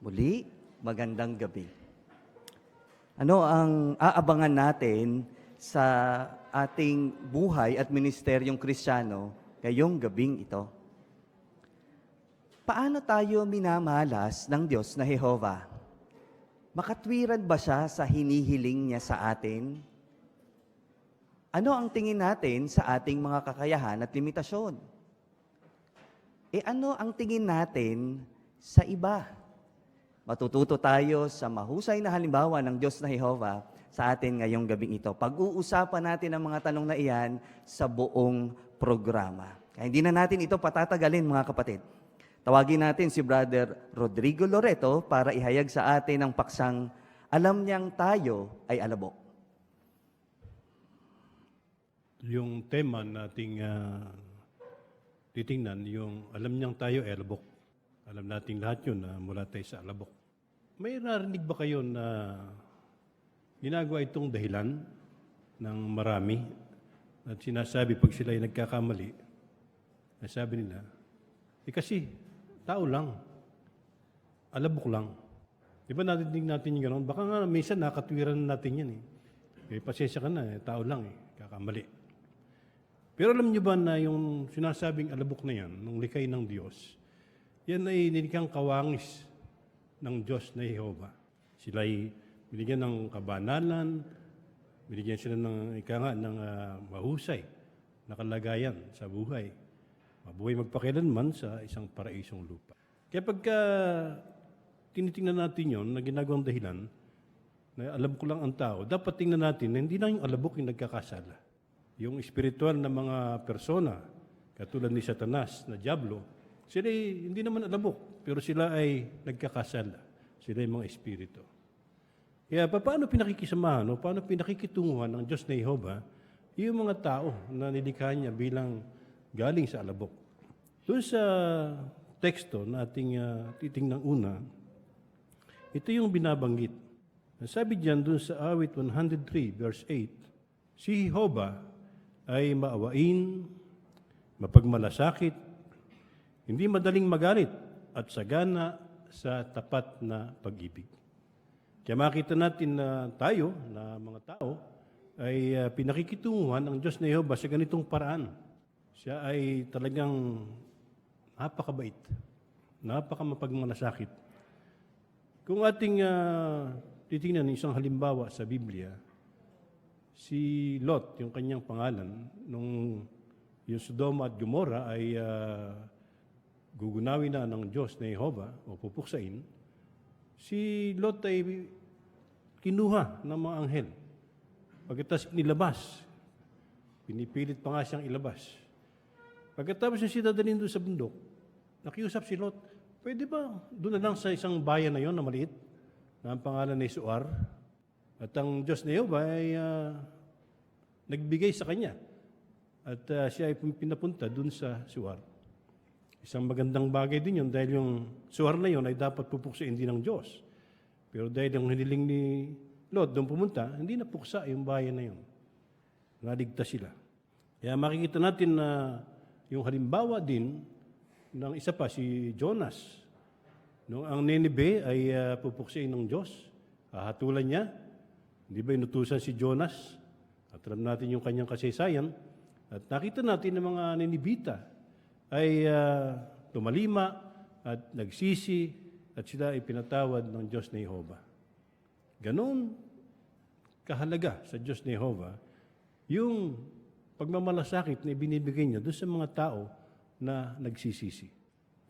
Muli, magandang gabi. Ano ang aabangan natin sa ating buhay at ministeryong Kristiyano ngayong gabing ito? Paano tayo minamalas ng Diyos na Jehova? Makatwiran ba siya sa hinihiling niya sa atin? Ano ang tingin natin sa ating mga kakayahan at limitasyon? Ano ang tingin natin sa iba? Matututo tayo sa mahusay na halimbawa ng Diyos na Jehova sa atin ngayong gabing ito. Pag-uusapan natin ang mga tanong na iyan sa buong programa. Kaya hindi na natin ito patatagalin, mga kapatid. Tawagin natin si Brother Rodrigo Loreto para ihayag sa atin ang paksang alam niyang tayo ay alabok. Yung tema nating titingnan, yung alam niyang tayo ay alabok. Alam nating lahat yun na mula tayo sa alabok. May narinig ba kayo na ginagawa itong dahilan ng marami at sinasabi pag sila ay nagkakamali, nasabi nila, kasi tao lang, alabok lang. Di ba narinig natin yung gano'n? Baka nga minsan nakatwiran natin yan pasensya ka na, tao lang kakamali. Pero alam niyo ba na yung sinasabing alabok na yan, nung likay ng Diyos, yan ay nilikang kawangis ng Diyos na Jehova. Sila ay binigyan ng kabanalan, binigyan sila ng mahusay na kalagayan sa buhay. Mabuhay magpakilanman sa isang paraisong lupa. Kaya pagka tinitingnan natin yon na ginagawang dahilan, na alam ko lang ang tao, dapat tingnan natin na hindi lang yung alabok yung nagkakasala. Yung espiritual na mga persona, katulad ni Satanas na Diablo, sila hindi naman alabok, pero sila ay nagkakasala. Sila ay mga espiritu. Kaya paano pinakikisamahan o paano pinakikitunguhan ng Diyos na Jehova yung mga tao na nilikha niya bilang galing sa alabok? Doon sa teksto na ating titingnan una, ito yung binabanggit. Sabi diyan doon sa awit 103 verse 8, si Jehova ay maawain, mapagmalasakit, hindi madaling magalit at sagana sa tapat na pag-ibig. Kaya makita natin na tayo, na mga tao, ay pinakikitunguhan ng Diyos na Jehova sa ganitong paraan. Siya ay talagang napakabait, napakamapagmalasakit. Kung ating titingnan isang halimbawa sa Biblia, si Lot, yung kanyang pangalan, nung yung Sodoma at Gomorra ay gugunawin na ng Diyos na Jehova o pupuksain, si Lot ay kinuha ng mga anghel. Pagkatapos nilabas, pinipilit pa nga siyang ilabas. Pagkatapos siya dadalhin doon sa bundok, nakiusap si Lot, pwede ba doon na lang sa isang bayan na yon na maliit, na ang pangalan ay Suar, at ang Diyos na Jehova ay nagbigay sa kanya. At siya ay pinapunta doon sa Suar. Isang magandang bagay din yun dahil yung Suar na yun ay dapat pupuksain din ng Diyos. Pero dahil yung hiniling ni Lot doon pumunta, hindi na puksa yung bayan na yun. Naligtas sila. Kaya makikita natin na yung halimbawa din ng isa pa, si Jonas. Nung ang Nineveh ay pupuksain ng Diyos, hahatulan niya, hindi ba inutusan si Jonas? At alam natin yung kanyang kasaysayan. At nakita natin ng mga Ninevita ay tumalima at nagsisi at sila ay pinatawad ng Diyos na Jehova. Ganon kahalaga sa Diyos na Jehova yung pagmamalasakit na ibinibigay niya doon sa mga tao na nagsisisi.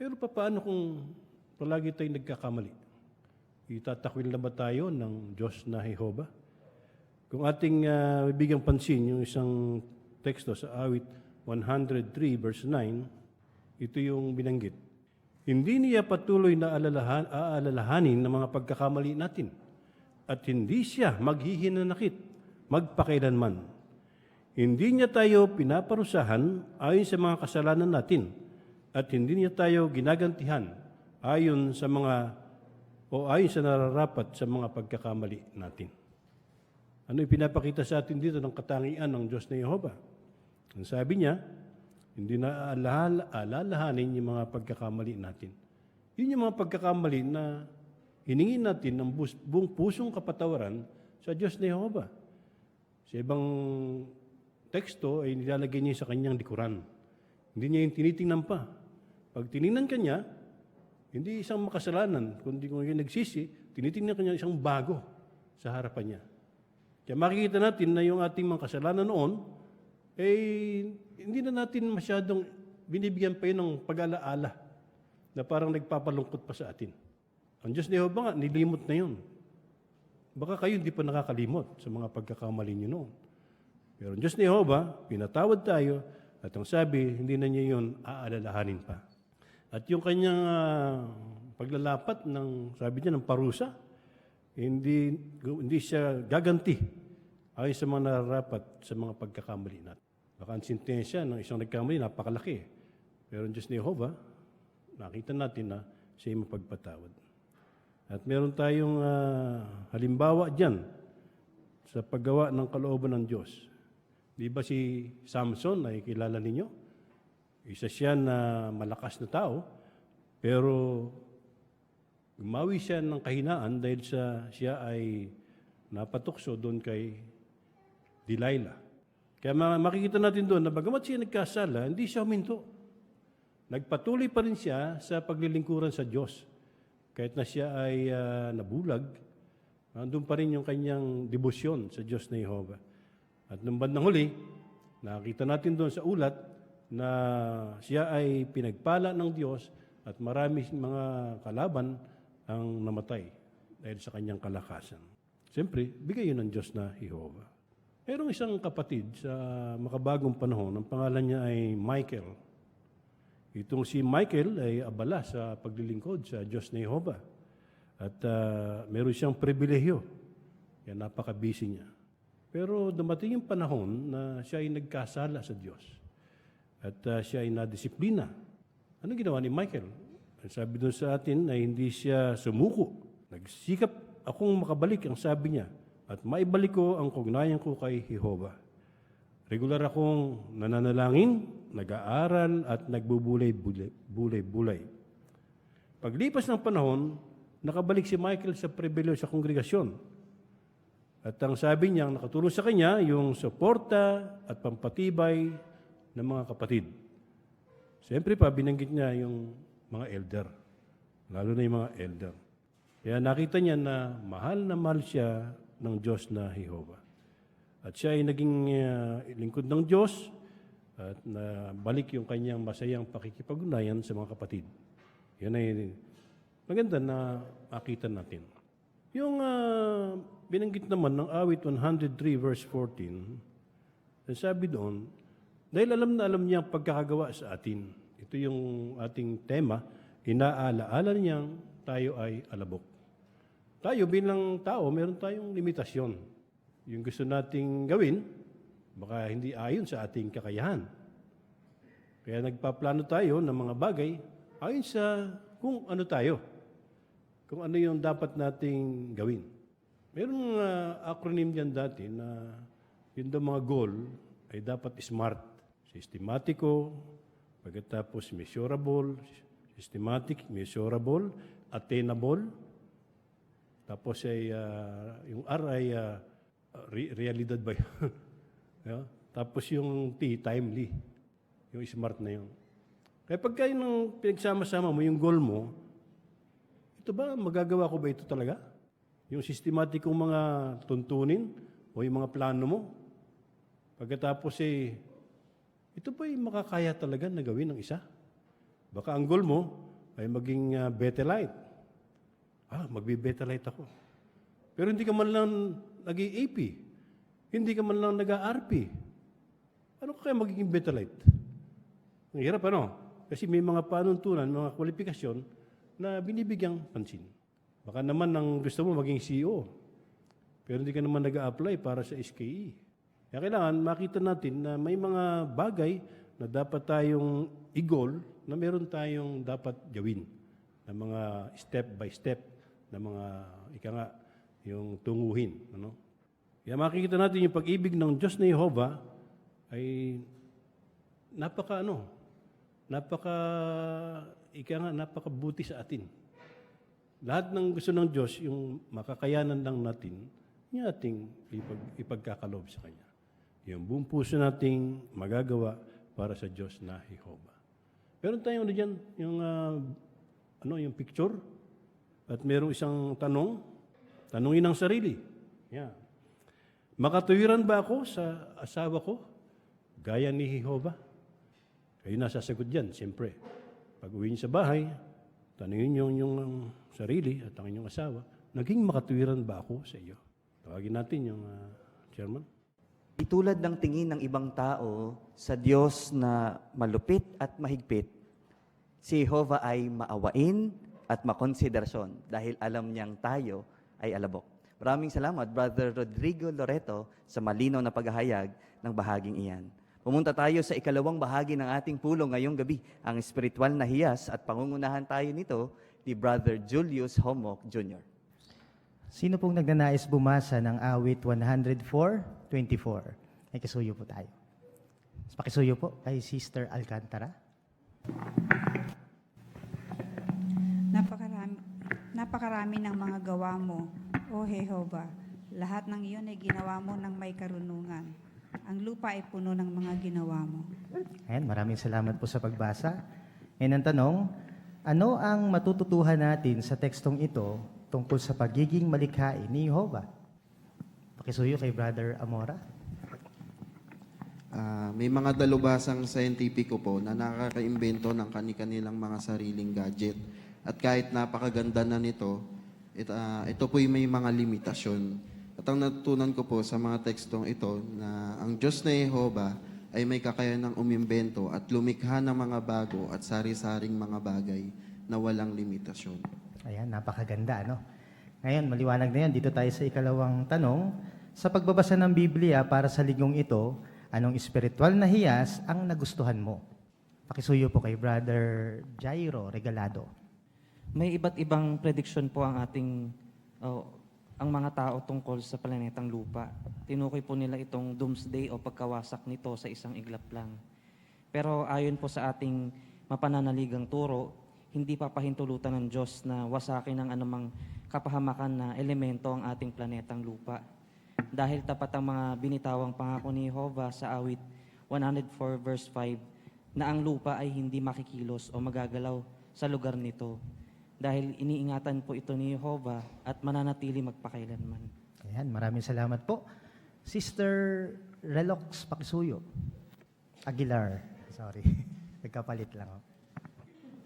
Pero paano kung palagi tayong nagkakamali? Itatakwil na ba tayo ng Diyos na Jehova? Kung ating bibigyang pansin yung isang teksto sa awit 103 verse 9, ito yung binanggit. Hindi niya patuloy na aalalahanin ng mga pagkakamali natin at hindi siya maghihinanakit magpakailanman. Hindi niya tayo pinaparusahan ayon sa mga kasalanan natin at hindi niya tayo ginagantihan ayon sa nararapat sa mga pagkakamali natin. Ano ipinapakita sa atin dito ng katangian ng Diyos na Jehova? Ang sabi niya, hindi na alalahanin yung mga pagkakamali natin. Yun yung mga pagkakamali na hiningin natin ng buong pusong kapatawaran sa Diyos na Jehovah. Sa ibang teksto ay nilalagay niya sa kanyang likuran. Hindi niya yung tinitingnan pa. Pag tiningnan ka niya, hindi isang makasalanan, kundi kung yung nagsisi, tinitingnan ka niya isang bago sa harapan niya. Kaya makikita natin na yung ating mga kasalanan noon, hindi na natin masyadong binibigyan pa yun ng pag-alaala na parang nagpapalungkot pa sa atin. Ang Diyos ni Jehovah nga, nilimot na yun. Baka kayo hindi pa nakakalimot sa mga pagkakamali niyo noon. Pero ang Diyos ni Jehovah, pinatawad tayo, at ang sabi, hindi na niya yun aalalahanin pa. At yung kanyang paglalapat ng, sabi niya, ng parusa, hindi siya gaganti ayon sa mga nararapat sa mga pagkakamali natin. Baka ang sintensya ng isang nagkamali, napakalaki. Pero ang Diyos ni Jehovah, nakita natin na siya ay mapagpatawad. At meron tayong halimbawa dyan sa paggawa ng kalooban ng Diyos. Di ba si Samson ay kilala ninyo? Isa siya na malakas na tao, pero gumawi siya ng kahinaan dahil siya ay napatukso doon kay Delilah. Kaya makikita natin doon na bagamat siya nagkasala, hindi siya huminto. Nagpatuloy pa rin siya sa paglilingkuran sa Diyos. Kahit na siya ay nabulag, nandun pa rin yung kanyang debosyon sa Diyos na Jehovah. At nung bandang huli, nakita natin doon sa ulat na siya ay pinagpala ng Diyos at marami mga kalaban ang namatay dahil sa kanyang kalakasan. Siyempre, bigay yun ng Diyos na Jehovah. Merong isang kapatid sa makabagong panahon, ang pangalan niya ay Michael. Itong si Michael ay abala sa paglilingkod sa Diyos na Jehovah. At meron siyang pribilehyo. Kaya napaka-busy niya. Pero dumating yung panahon na siya ay nagkasala sa Diyos. At siya ay nadisiplina. Anong ginawa ni Michael? Sabi doon sa atin ay hindi siya sumuko. Nagsikap akong makabalik, ang sabi niya. At maibalik ko ang kugnayan ko kay Jehovah. Regular akong nananalangin, nag-aaral at nagbubulay-bulay. Paglipas ng panahon, nakabalik si Michael sa pribilehyo sa kongregasyon. At ang sabi niya, nakatulong sa kanya yung suporta at pampatibay ng mga kapatid. Siyempre pa, binanggit niya yung mga elder. Lalo na yung mga elder. Kaya nakita niya na mahal siya ng Diyos na Jehovah. At siya ay naging lingkod ng Diyos at nabalik yung kanyang masayang pakikipag-ugnayan sa mga kapatid. Yan ay maganda na makita natin. Yung binanggit naman ng awit 103 verse 14, sabi doon, dahil alam na alam niya ang pagkakagawa sa atin. Ito yung ating tema, inaalaala niyang tayo ay alabok. Tayo bilang tao, meron tayong limitasyon. Yung gusto nating gawin, baka hindi ayon sa ating kakayahan. Kaya nagpaplano tayo ng mga bagay ayon sa kung ano tayo. Kung ano yung dapat nating gawin. Merong acronym diyan dati na yung mga goal ay dapat SMART. Sistematiko, pagkatapos measurable, systematic, measurable, attainable. Tapos ay yung R ay realidad ba yun? Yeah? Tapos yung T, timely. Yung SMART na yun. Kaya pagka yung pinagsama-sama mo, yung goal mo, ito ba, magagawa ko ba ito talaga? Yung sistematikong mga tuntunin o yung mga plano mo. Pagkatapos ito ba yung makakaya talaga na gawin ng isa? Baka ang goal mo ay maging Bethelite. Magbe-Bethelite ako. Pero hindi ka man lang nag-i-AP. Hindi ka man lang nag-RP. Ano kaya magiging Bethelite? Ang hirap Kasi may mga panuntunan, mga kwalifikasyon na binibigyang pansin. Baka naman ang gusto mo maging CEO, pero hindi ka naman nag-a-apply para sa SKE. Kaya kailangan makita natin na may mga bagay na dapat tayong i-goal na meron tayong dapat gawin na mga step by step na mga yung tunguhin. Kaya makikita natin yung pag-ibig ng Diyos na Jehovah ay napakabuti sa atin. lahat ng gusto ng Diyos, yung makakayanan lang natin, yung ating ipagkakaloob sa Kanya. Yung buong puso nating magagawa para sa Diyos na Jehovah. Meron tayong dyan, yung picture, at merong isang tanong, tanungin ang sarili. Yeah. Makatuwiran ba ako sa asawa ko? Gaya ni Jehovah? Kayo nasasagot dyan, siyempre. Pag uwi niyo sa bahay, tanungin niyo yung sarili at ang inyong asawa, naging makatuwiran ba ako sa iyo? Tawagin natin yung chairman. Itulad ng tingin ng ibang tao sa Diyos na malupit at mahigpit, si Jehovah ay maawain at makonsiderasyon dahil alam niyang tayo ay alabok. Maraming salamat, Brother Rodrigo Loreto, sa malinaw na paghahayag ng bahaging iyan. Pumunta tayo sa ikalawang bahagi ng ating pulong ngayong gabi, ang espiritual na hiyas, at pangungunahan tayo nito ni Brother Julius Homok Jr. Sino pong nagnanais bumasa ng awit 104:24? Ay kisuyo po tayo. Pakisuyo po kay Sister Alcantara. Napakarami ng mga gawa mo, O Jehovah. Lahat ng iyon ay ginawa mo ng may karunungan. Ang lupa ay puno ng mga ginawa mo. Ayan, maraming salamat po sa pagbasa. And ang tanong, ano ang matututuhan natin sa tekstong ito tungkol sa pagiging malikhain ni Jehovah? Pakisuyo kay Brother Amora. May mga dalubhasang scientifico po na nakakaimbento ng kani-kanilang mga sariling gadget. At kahit napakaganda na nito, ito po'y may mga limitasyon. At ang natutunan ko po sa mga tekstong ito na ang Diyos na Jehovah ay may kakayanang umimbento at lumikha ng mga bago at sari-saring mga bagay na walang limitasyon. Ayan, napakaganda, no? Ngayon, maliwanag na yan. Dito tayo sa ikalawang tanong. Sa pagbabasa ng Biblia para sa linggong ito, anong espiritual na hiyas ang nagustuhan mo? Pakisuyo po kay Brother Jairo Regalado. May iba't ibang prediction po ang ang mga tao tungkol sa planetang lupa. Tinukoy po nila itong doomsday o pagkawasak nito sa isang iglap lang. Pero ayon po sa ating mapananaligang turo, hindi papahintulutan ng Diyos na wasakin ng anumang kapahamakan na elemento ang ating planetang lupa. Dahil tapat ang mga binitawang pangako ni Jehovah sa awit 104 verse 5 na ang lupa ay hindi makikilos o magagalaw sa lugar nito. Dahil iniingatan po ito ni Jehovah at mananatili magpakailanman. Ayan, maraming salamat po. Sister Relox Pakisuyo. Aguilar. Sorry, nagkapalit lang ako.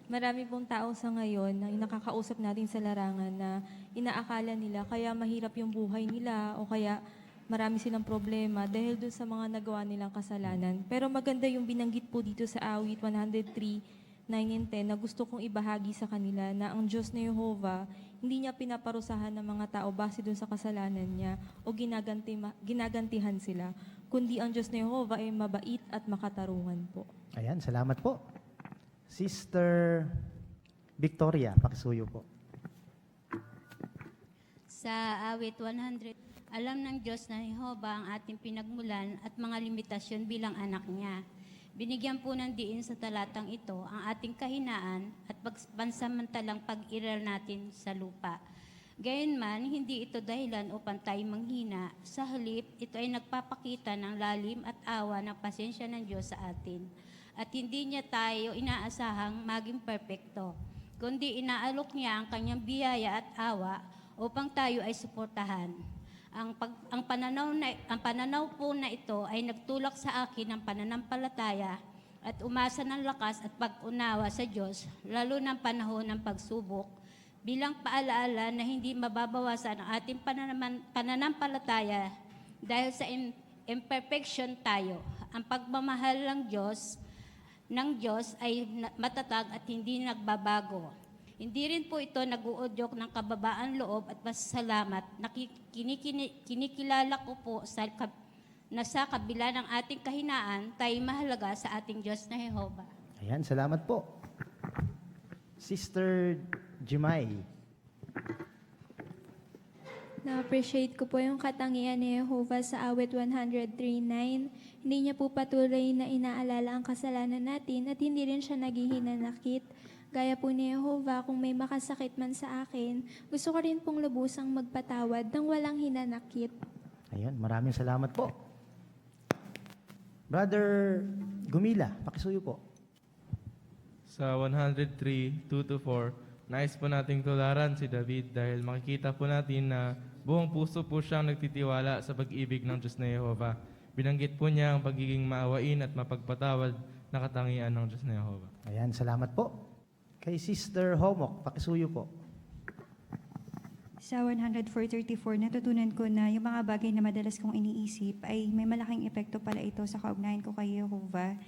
Marami pong tao sa ngayon na nakakausap natin sa larangan na inaakala nila kaya mahirap yung buhay nila o kaya marami silang problema dahil doon sa mga nagawa nilang kasalanan. Pero maganda yung binanggit po dito sa awit 103:9 and 10 na gusto kong ibahagi sa kanila na ang Diyos na Jehovah, hindi niya pinaparusahan ng mga tao base doon sa kasalanan niya o ginagantihan sila, kundi ang Diyos na Jehovah ay mabait at makatarungan po. Ayan, salamat po. Sister Victoria, pakisuyo po. Sa awit 100, alam ng Diyos na Jehovah ang ating pinagmulan at mga limitasyon bilang anak niya. Binigyan po ng diin sa talatang ito ang ating kahinaan at pansamantalang pag-iral natin sa lupa. Gayunman, hindi ito dahilan upang tayo manghina. Sa halip, ito ay nagpapakita ng lalim at awa ng pasensya ng Diyos sa atin. At hindi niya tayo inaasahang maging perpekto, kundi inaalok niya ang kanyang biyaya at awa upang tayo ay suportahan. Ang pananaw po na ito ay nagtulak sa akin ng pananampalataya at umasa ng lakas at pag-unawa sa Diyos, lalo ng panahon ng pagsubok, bilang paalaala na hindi mababawasan ang ating pananampalataya dahil sa imperfection tayo. Ang pagmamahal ng Diyos ay matatag at hindi nagbabago. Hindi rin po ito nag-uudyok ng kababaan loob at pasasalamat. Kinikilala ko po na sa kabila ng ating kahinaan, tayo mahalaga sa ating Diyos na Jehovah. Ayan, salamat po. Sister Jemay. Na-appreciate ko po yung katangian ni Jehovah sa awit 103:9. Hindi niya po patuloy na inaalala ang kasalanan natin at hindi rin siya naghihinanakit Gaya po ni Jehovah, kung may makasakit man sa akin, gusto ko rin pong lubusang magpatawad ng walang hinanakit. Ayun, maraming salamat po. Brother Gumila, pakisuyo po. Sa 103:2-4, nais po nating tularan si David dahil makikita po natin na buong puso po siyang nagtitiwala sa pag-ibig ng Diyos na Jehovah. Binanggit po niya ang pagiging maawain at mapagpatawad na katangian ng Diyos na Jehovah. Ayan, salamat po. Kay Sister Homok, pakisuyo po. Sa 104:34, natutunan ko na yung mga bagay na madalas kong iniisip ay may malaking epekto pala ito sa kaugnayan ko kay Jehovah.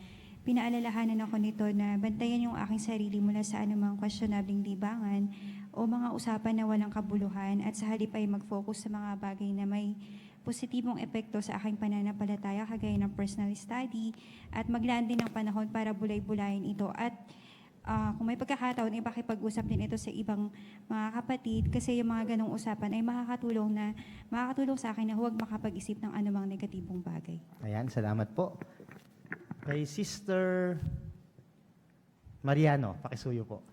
Pinaalalahanan ako nito na bantayan yung aking sarili mula sa anumang questionabling libangan o mga usapan na walang kabuluhan at sa halip ay mag-focus sa mga bagay na may positibong epekto sa aking pananampalataya kagaya ng personal study at maglaan din ng panahon para bulay-bulayin ito at kung may pagkakataon, ipakipag-usap din ito sa ibang mga kapatid kasi yung mga ganong usapan ay makakatulong sa akin na huwag makapag-isip ng anumang negatibong bagay. Ayan, salamat po. Kay Sister Mariano, pakisuyo po.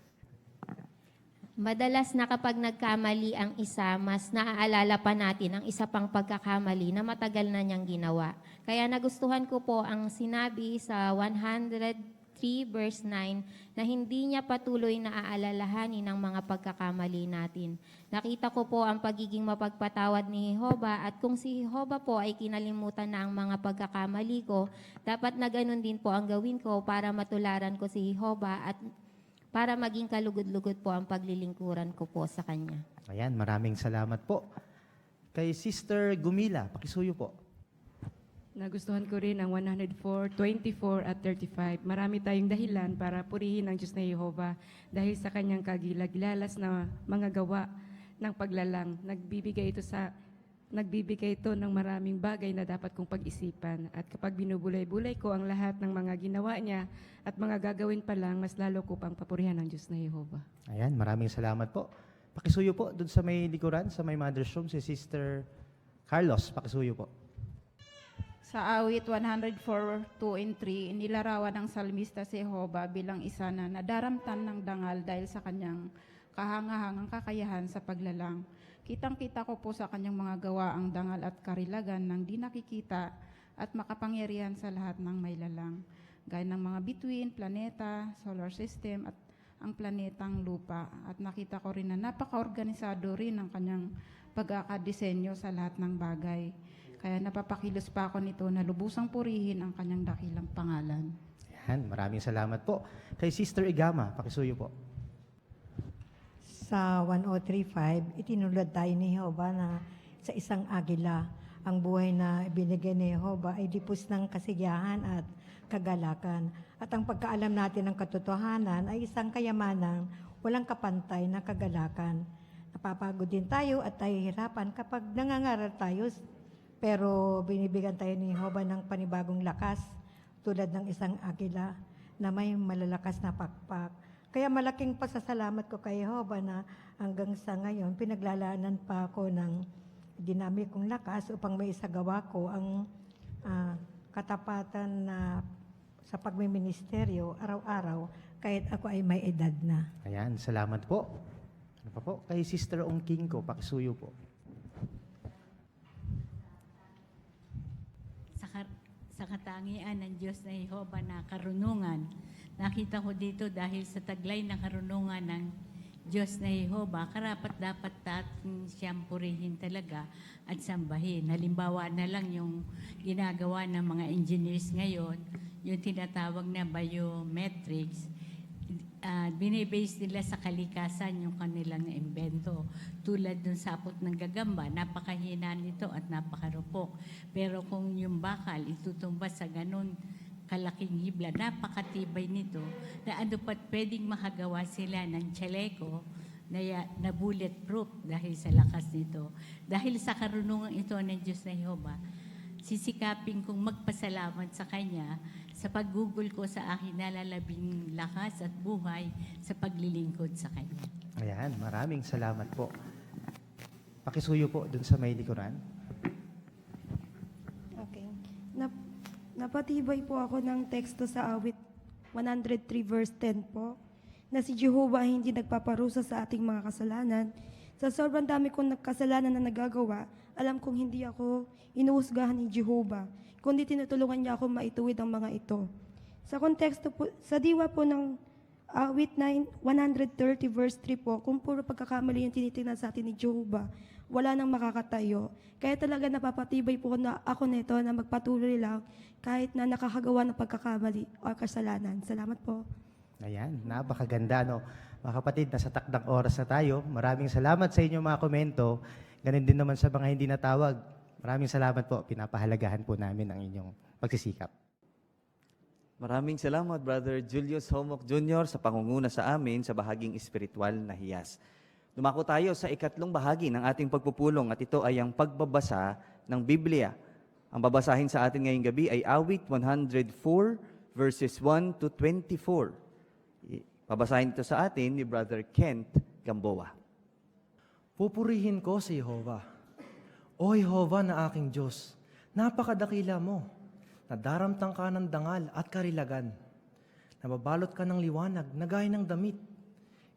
Madalas na kapag nagkamali ang isa, mas naaalala pa natin ang isa pang pagkakamali na matagal na niyang ginawa. Kaya nagustuhan ko po ang sinabi sa 103 verse 9 na hindi niya patuloy na aalalahanin ang mga pagkakamali natin. Nakita ko po ang pagiging mapagpatawad ni Jehovah at kung si Jehovah po ay kinalimutan na ang mga pagkakamali ko, dapat na ganun din po ang gawin ko para matularan ko si Jehovah at para maging kalugod-lugod po ang paglilingkuran ko po sa Kanya. Ayan, maraming salamat po. Kay Sister Gumila, pakisuyo po. Nagustuhan ko rin ang 104, 24 at 35. Marami tayong dahilan para purihin ang Diyos na Jehovah dahil sa kanyang kagilag-lalas na mga gawa ng paglalang. Nagbibigay ito ng maraming bagay na dapat kong pag-isipan. At kapag binubulay-bulay ko ang lahat ng mga ginawa niya at mga gagawin pa lang, mas lalo ko pang papurihan ang Diyos na Jehovah. Ayan, maraming salamat po. Pakisuyo po, dun sa may likuran, sa may mother's room, si Sister Carlos, pakisuyo po. Sa awit 104:2 and 3, nilarawan ng salmista si Jehovah bilang isa na nadaramtan ng dangal dahil sa kanyang kahangahangang kakayahan sa paglalang. Kitang-kita ko po sa kanyang mga gawa ang dangal at karilagan ng di nakikita at makapangyarihan sa lahat ng may lalang, gaya ng mga bituin, planeta, solar system at ang planetang lupa. At nakita ko rin na napaka-organisado rin ang kanyang pagkakadesenyo sa lahat ng bagay. Kaya napapakilos pa ako nito na lubusang purihin ang kanyang dakilang pangalan. Ayan, maraming salamat po. Kay Sister Igama, pakisuyo po. Sa 103:5, itinulad tayo ni Jehovah na sa isang agila. Ang buhay na ibinigay ni Jehovah ay dipos ng kasiyahan at kagalakan. At ang pagkaalam natin ng katotohanan ay isang kayamanang walang kapantay na kagalakan. Napapagod din tayo at nahihirapan kapag nangangaral tayo, pero binibigyan tayo ni Jehovah ng panibagong lakas tulad ng isang agila na may malalakas na pakpak. Kaya malaking pasasalamat ko kay Jehovah na hanggang sa ngayon pinaglalaanan pa ako ng dinamikong lakas upang may isagawa ko ang katapatan na sa pagmiministeryo araw-araw kahit ako ay may edad na. Ayan, salamat po. Ano pa po? Kay Sister Ongking ko, pakisuyo po. Sa katangian ng Diyos na Jehovah na karunungan, nakita ko dito dahil sa taglay ng karunungan ng Diyos na Jehovah, karapat-dapat natin siyang purihin talaga at sambahin. Halimbawa na lang yung ginagawa ng mga engineers ngayon, yung tinatawag na biometrics, binibase nila sa kalikasan yung kanilang imbento. Tulad dun sa apot ng gagamba, napakahina nito at napakarupok. Pero kung yung bakal itutumba sa ganun kalaking hibla, napakatibay nito, na ano pat pwedeng makagawa sila ng chaleko na bulletproof dahil sa lakas nito. Dahil sa karunungan ito ng Diyos na Jehovah, sisikapin kong magpasalamat sa Kanya sa paggugol ko sa akin nalalabing lakas at buhay sa paglilingkod sa Kanya. Ayan, maraming salamat po. Pakisuyo po dun sa may likuran. Okay. Napatibay po ako ng teksto sa awit 103 verse 10 po. na si Jehovah ay hindi nagpaparusa sa ating mga kasalanan. Sa sobrang dami kong kasalanan na nagagawa, alam kong hindi ako inuusgahan ni Jehovah, kundi tinutulungan niya ako maituwid ang mga ito. Sa konteksto po, sa diwa po ng awit 130 verse 3 po, kung puro pagkakamali yung tinitingnan sa atin ni Jehovah, wala nang makakatayo. Kaya talaga napapatibay po na ako nito na magpatuloy lang kahit na nakakagawa ng pagkakamali o kasalanan. Salamat po. Ayan, napakaganda, no? Mga kapatid, nasa takdang oras na tayo. Maraming salamat sa inyong mga komento. Ganun din naman sa mga hindi natawag. Maraming salamat po. Pinapahalagahan po namin ang inyong pagsisikap. Maraming salamat, Brother Julius Homok Jr. sa pangunguna sa amin sa bahaging espiritual na hiyas. Dumako tayo sa ikatlong bahagi ng ating pagpupulong at ito ay ang pagbabasa ng Biblia. Ang babasahin sa atin ngayong gabi ay awit 104 verses 1 to 24. Babasahin ito sa atin ni Brother Kent Gamboa. Pupurihin ko si Jehovah. O Jehovah na aking Diyos, napakadakila mo. Nadaramtang ka ng dangal at karilagan. Nababalot ka ng liwanag na gaya ng damit.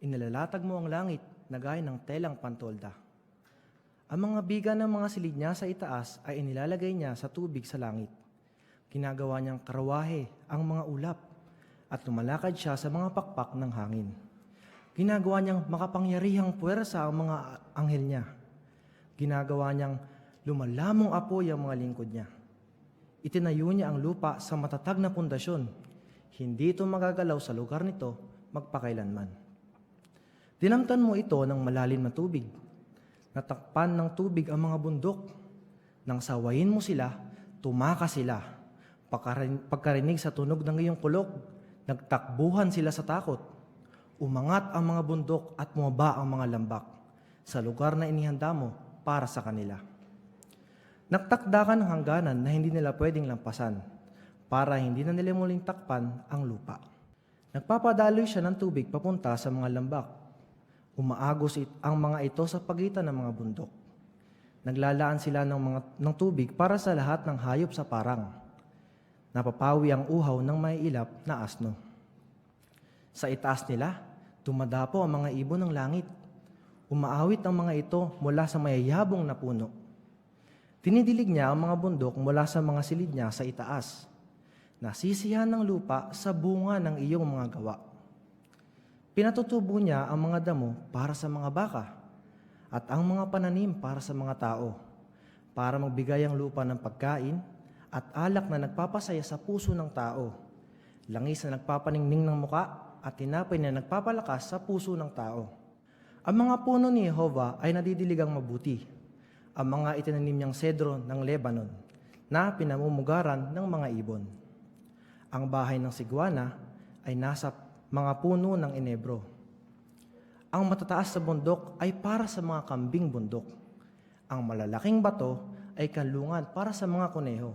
Inalalatag mo ang langit na gaya ng telang pantolda. Ang mga biga ng mga silid niya sa itaas ay inilalagay niya sa tubig sa langit. Ginagawa niyang karawahe ang mga ulap at lumalakad siya sa mga pakpak ng hangin. Ginagawa niyang makapangyarihang puwersa ang mga anghel niya. Ginagawa niyang lumalamong apoy ang mga lingkod niya. Itinayo niya ang lupa sa matatag na pundasyon. Hindi ito magagalaw sa lugar nito magpakailanman. Dinamtan mo ito ng malalim na tubig. Natakpan ng tubig ang mga bundok. Nang sawayin mo sila, tumakas sila. Pagkarinig sa tunog ng iyong kulog, nagtakbuhan sila sa takot. Umangat ang mga bundok at bumaba ang mga lambak sa lugar na inihanda mo para sa kanila. Nagtakda ka ng hangganan na hindi nila pwedeng lampasan para hindi na nila muling takpan ang lupa. Nagpapadaloy siya ng tubig papunta sa mga lambak. Umaagos ang mga ito sa pagitan ng mga bundok. Naglalaan sila ng tubig para sa lahat ng hayop sa parang. Napapawi ang uhaw ng may ilap na asno. Sa itaas nila, dumadapo ang mga ibon ng langit. Umaawit ang mga ito mula sa mayayabong na puno. Tinidilig niya ang mga bundok mula sa mga silid niya sa itaas. Nasisihan ng lupa sa bunga ng iyong mga gawa. Pinatutubo niya ang mga damo para sa mga baka at ang mga pananim para sa mga tao, para magbigay ang lupa ng pagkain at alak na nagpapasaya sa puso ng tao, langis na nagpapaningning ng muka at tinapay na nagpapalakas sa puso ng tao. Ang mga puno ni Jehovah ay nadidiligang mabuti. Ang mga itinanim niyang sedro ng Lebanon na pinamumugaran ng mga ibon. Ang bahay ng sigwana ay nasa mga puno ng enebro. Ang matataas sa bundok ay para sa mga kambing bundok. Ang malalaking bato ay kanlungan para sa mga kuneho.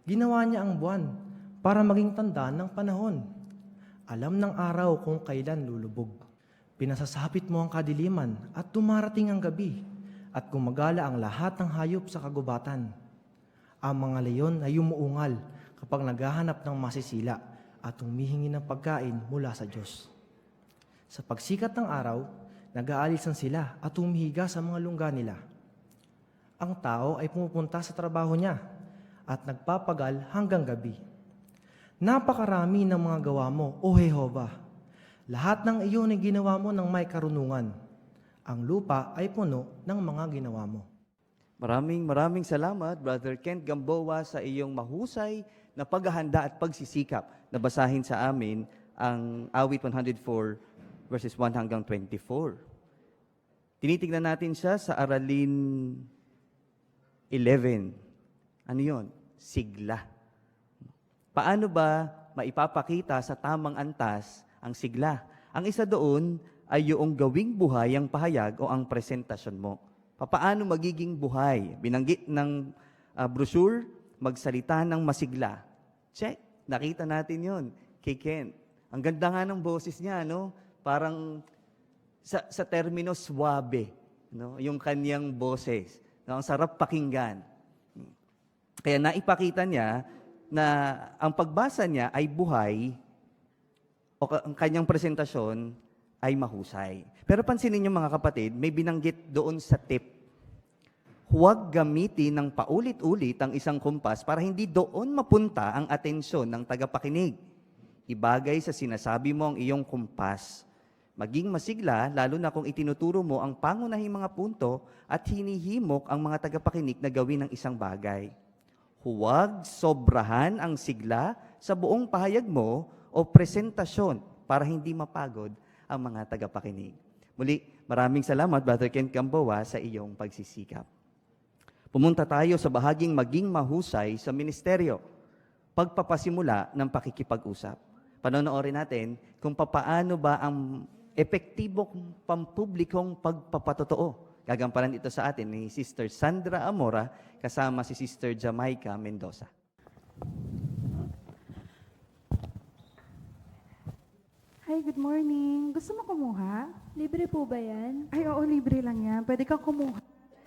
Ginawa niya ang buwan para maging tanda ng panahon. Alam ng araw kung kailan lulubog. Pinasasapit mo ang kadiliman at dumarating ang gabi at gumagala ang lahat ng hayop sa kagubatan. Ang mga leyon ay umuungal kapag naghahanap ng masisila at humihingi ng pagkain mula sa Diyos. Sa pagsikat ng araw, nag-aalisan sila at humihiga sa mga lungga nila. Ang tao ay pumupunta sa trabaho niya at nagpapagal hanggang gabi. Napakarami ng mga gawa mo, O Jehovah. Lahat ng iyon ay ginawa mo ng may karunungan. Ang lupa ay puno ng mga ginawa mo. Maraming salamat, Brother Kent Gamboa, sa iyong mahusay na paghahanda at pagsisikap na basahin sa amin ang awit 104 verses 1 hanggang 24. Tinitignan natin siya sa Aralin 11. Ano yun? Sigla. Paano ba maipapakita sa tamang antas ang sigla? Ang isa doon ay yung gawing buhay ang pahayag o ang presentasyon mo. Paano magiging buhay? Binanggit ng brochure, magsalita ng masigla. Check, nakita natin yon kay Ken. Ang ganda nga ng boses niya, no? Parang sa termino suabe, no? Yung kanyang boses. No? Ang sarap pakinggan. Kaya naipakita niya na ang pagbasa niya ay buhay ang kanyang presentasyon ay mahusay. Pero pansinin niyo mga kapatid, may binanggit doon sa tip. Huwag gamitin ng paulit-ulit ang isang kumpas para hindi doon mapunta ang atensyon ng tagapakinig. Ibagay sa sinasabi mo ang iyong kumpas. Maging masigla, lalo na kung itinuturo mo ang pangunahing mga punto at hinihimok ang mga tagapakinig na gawin ng isang bagay. Huwag sobrahan ang sigla sa buong pahayag mo o presentasyon para hindi mapagod ang mga tagapakinig. Muli, maraming salamat, Brother Ken Gamboa, sa iyong pagsisikap. Pumunta tayo sa bahaging maging mahusay sa ministeryo. Pagpapasimula ng pakikipag-usap. Panonoorin natin kung papaano ba ang epektibong pampublikong pagpapatotoo. Gagampanan ito sa atin ni Sister Sandra Amora kasama si Sister Jamaica Mendoza. Hi, good morning. Gusto mo kumuha? Libre po ba yan? Ay, oo, libre lang yan. Pwede kang kumuha.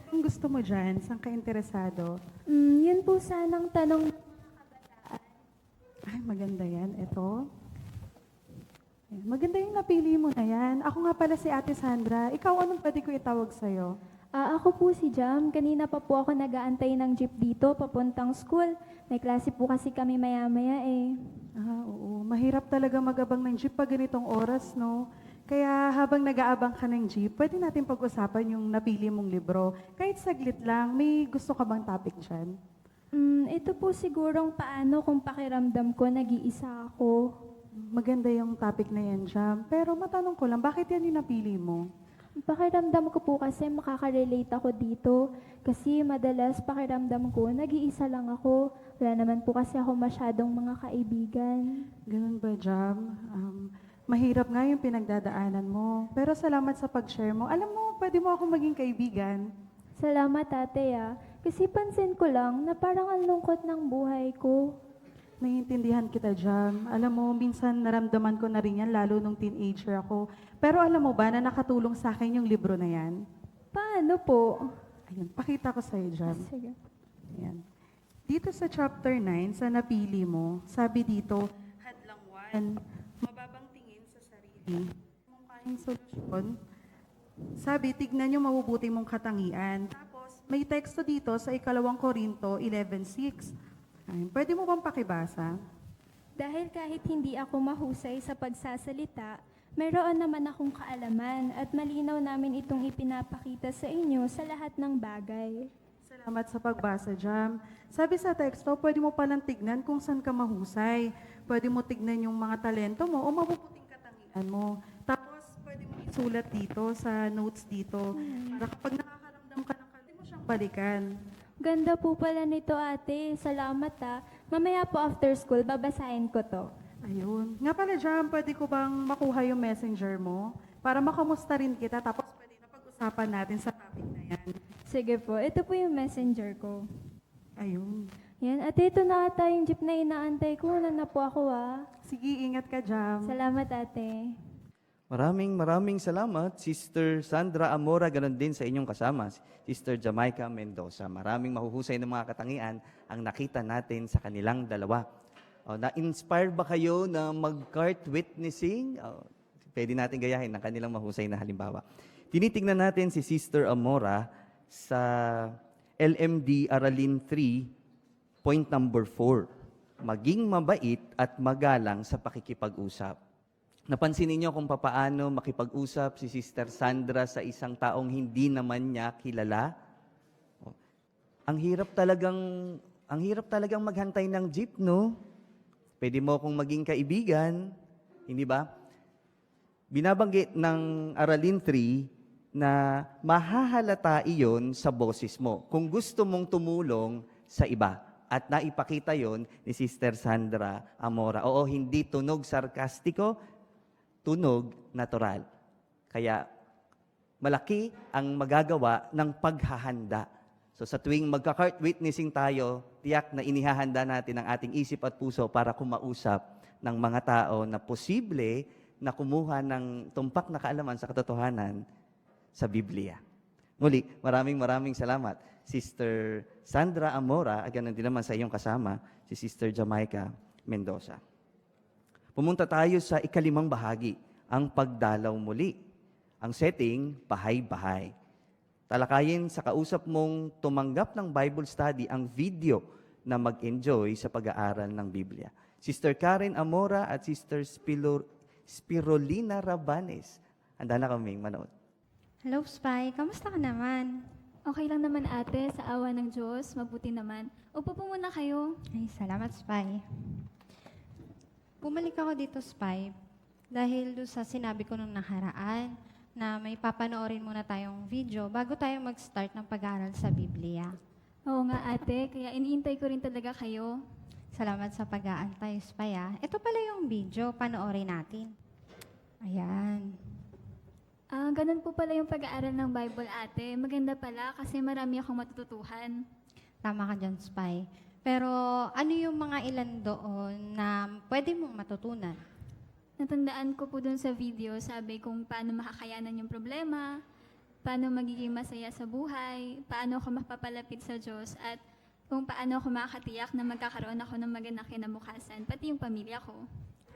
Kung gusto mo dyan, saan ka interesado? Yun po sanang tanong. Ay, maganda yan. Ito. Ayan, maganda yung napili mo na yan. Ako nga pala si Ate Sandra. Ikaw, anong pwede ko itawag sa'yo? Ako po si Jam. Kanina pa po ako nag-aantay ng jeep dito, papuntang school. May klase po kasi kami maya-maya eh. Oo. Mahirap talaga mag-abang ng jeep pag ganitong oras, no? Kaya habang nag-aabang ka ng jeep, pwede natin pag-usapan yung napili mong libro. Kahit saglit lang, may gusto ka bang topic dyan? Ito po sigurong paano kung pakiramdam ko nag-iisa ako. Maganda yung topic na yan, Jam. Pero matanong ko lang, bakit yan yung napili mo? Pakiramdam ko po kasi makaka-relate ako dito. Kasi madalas pakiramdam ko, nag-iisa lang ako. Wala naman po kasi ako masyadong mga kaibigan. Ganun ba, Jam? Mahirap nga yung pinagdadaanan mo. Pero salamat sa pag-share mo. Alam mo, pwede mo ako maging kaibigan. Salamat, ate, ah. Kasi pansin ko lang na parang ang lungkot ng buhay ko. Naiintindihan kita, Jam. Alam mo, minsan naramdaman ko na rin yan, lalo nung teenager ako. Pero alam mo ba na nakatulong sa akin yung libro na yan? Paano po? Ayun, pakita ko sa'yo, Jam. Sige. Ayan. Dito sa chapter 9, sa napili mo, sabi dito, hadlang 1, mababang tingin sa sarili. Mungkahing solusyon, sabi, tignan yung mabubuti mong katangian. Tapos, may teksto dito sa 2 Korinto 11:6. Pwede mo bang pakibasa? Dahil kahit hindi ako mahusay sa pagsasalita, mayroon naman akong kaalaman at malinaw namin itong ipinapakita sa inyo sa lahat ng bagay. Salamat sa pagbasa, Jam. Sabi sa teksto, pwede mo palang tignan kung saan ka mahusay. Pwede mo tignan yung mga talento mo o mabubuting katangian mo. Tapos, pwede mo isulat dito sa notes dito. Para kapag nakakaramdam ka ng pwede mo siyang balikan. Ganda po pala nito, ate. Salamat, ah. Mamaya po after school, babasahin ko to. Ayun. Nga pala, Jam, pwede ko bang makuha yung messenger mo? Para makamusta rin kita, tapos pwede na pag-usapan natin sa topic na yan. Sige po, ito po yung messenger ko. Ayun. Yan, ate, ito na ata yung jeep na inaantay ko. Una na po ako, ah. Sige, ingat ka, Jam. Salamat, ate. Maraming salamat, Sister Sandra Amora, ganon din sa inyong kasama, Sister Jamaica Mendoza. Maraming mahuhusay ng mga katangian ang nakita natin sa kanilang dalawa. Na-inspire ba kayo na mag-cart witnessing? Pwede natin gayahin ang kanilang mahusay na halimbawa. Tinitingnan natin si Sister Amora sa LMD Aralin 3, point number 4. Maging mabait at magalang sa pakikipag-usap. Napansin niyo kung papaano makipag-usap si Sister Sandra sa isang taong hindi naman niya kilala? Ang hirap talagang maghantay ng jeep, no? Pwede mo akong maging kaibigan, hindi ba? Binabanggit ng Aralin 3 na mahahalata iyon sa boses mo kung gusto mong tumulong sa iba. At naipakita yon ni Sister Sandra Amora. Oo, hindi tunog sarkastiko, tunog natural. Kaya malaki ang magagawa ng paghahanda. So sa tuwing magka-cart witnessing tayo, tiyak na inihahanda natin ang ating isip at puso para kumausap ng mga tao na posible na kumuha ng tumpak na kaalaman sa katotohanan sa Biblia. Muli, maraming salamat, Sister Sandra Amora, at ganun din naman sa iyong kasama, si Sister Jamaica Mendoza. Pumunta tayo sa ikalimang bahagi, ang pagdalaw muli. Ang setting, bahay-bahay. Talakayin sa kausap mong tumanggap ng Bible study ang video na mag-enjoy sa pag-aaral ng Biblia. Sister Karen Amora at Sister Spirolina Rabanes. Handa na kaming manood. Hello, Spy. Kamusta ka naman? Okay lang naman ate, sa awa ng Diyos, mabuti naman. Upo po muna kayo. Ay, salamat, Spy. Bumalik ako dito, Spy, dahil doon sa sinabi ko nung nakaraan na may papanoorin muna tayong video bago tayo mag-start ng pag-aaral sa Biblia. Oo nga ate, kaya iniintay ko rin talaga kayo. Salamat sa pag-aantay, Spy. Ito pala yung video, panoorin natin. Ayan. Ganun po pala yung pag-aaral ng Bible ate. Maganda pala kasi marami akong matututuhan. Tama ka dyan, Spy. Pero ano yung mga ilan doon na pwede mong matutunan? Natandaan ko po dun sa video, sabi kung paano makakayanan yung problema, paano magiging masaya sa buhay, paano ako mapapalapit sa Diyos, at kung paano ako makakatiyak na magkakaroon ako ng magandang kinabukasan, pati yung pamilya ko.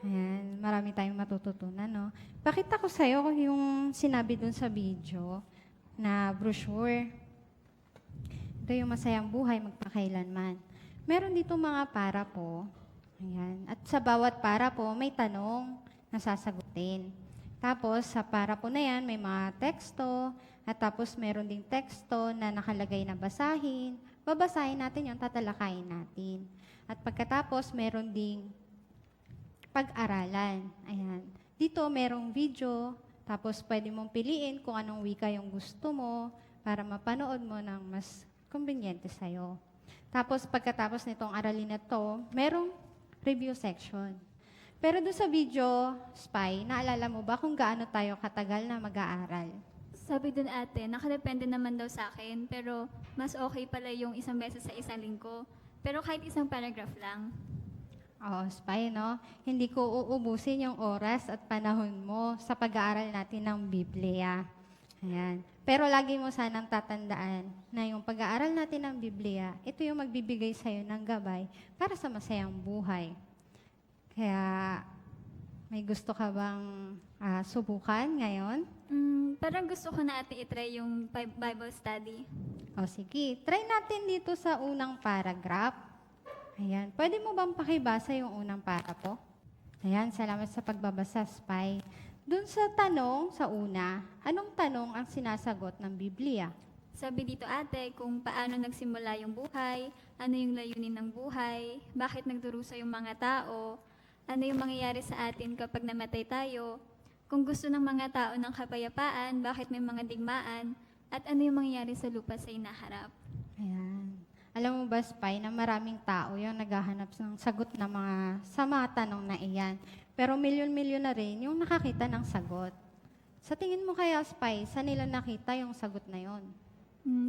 Ayan, marami tayong matututunan, no? Pakita ko sa'yo yung sinabi dun sa video na brochure. Ito yung masayang buhay magpakailanman. Meron dito mga para po. Ayan. At sa bawat para po, may tanong na sasagutin. Tapos, sa para po na yan, may mga teksto. At tapos, meron ding teksto na nakalagay na basahin. Babasahin natin yung tatalakayin natin. At pagkatapos, meron ding pag-aralan. Ayan. Dito, merong video, tapos pwede mong piliin kung anong wika yung gusto mo para mapanood mo ng mas conveniente sa'yo. Tapos, pagkatapos nitong aralin na to, merong review section. Pero doon sa video, Spy, naalala mo ba kung gaano tayo katagal na mag-aaral? Sabi dun ate, nakadepende naman daw sa akin, pero mas okay pala yung isang beses sa isang linggo. Pero kahit isang paragraph lang. Oo, Spy, no? Hindi ko uubusin yung oras at panahon mo sa pag-aaral natin ng Biblia. Ayan. Pero lagi mo sanang tatandaan na yung pag-aaral natin ng Biblia, ito yung magbibigay sa'yo ng gabay para sa masayang buhay. Kaya, may gusto ka bang subukan ngayon? Parang gusto ko na ate itry yung Bible study. O sige, try natin dito sa unang paragraph. Ayan. Pwede mo bang pakibasa yung unang para po? Ayan, salamat sa pagbabasa, Spy. Doon sa tanong, sa una, anong tanong ang sinasagot ng Biblia? Sabi dito ate, kung paano nagsimula yung buhay, ano yung layunin ng buhay, bakit nagdurusa yung mga tao, ano yung mangyayari sa atin kapag namatay tayo, kung gusto ng mga tao ng kapayapaan, bakit may mga digmaan, at ano yung mangyayari sa lupa sa inaharap. Ayan. Alam mo ba, Spy, na maraming tao yung naghahanap ng sagot na sa mga tanong na iyan. Pero milyon-milyon na rin yung nakakita ng sagot. Sa tingin mo kaya, Spy, saan nila nakita yung sagot na yon?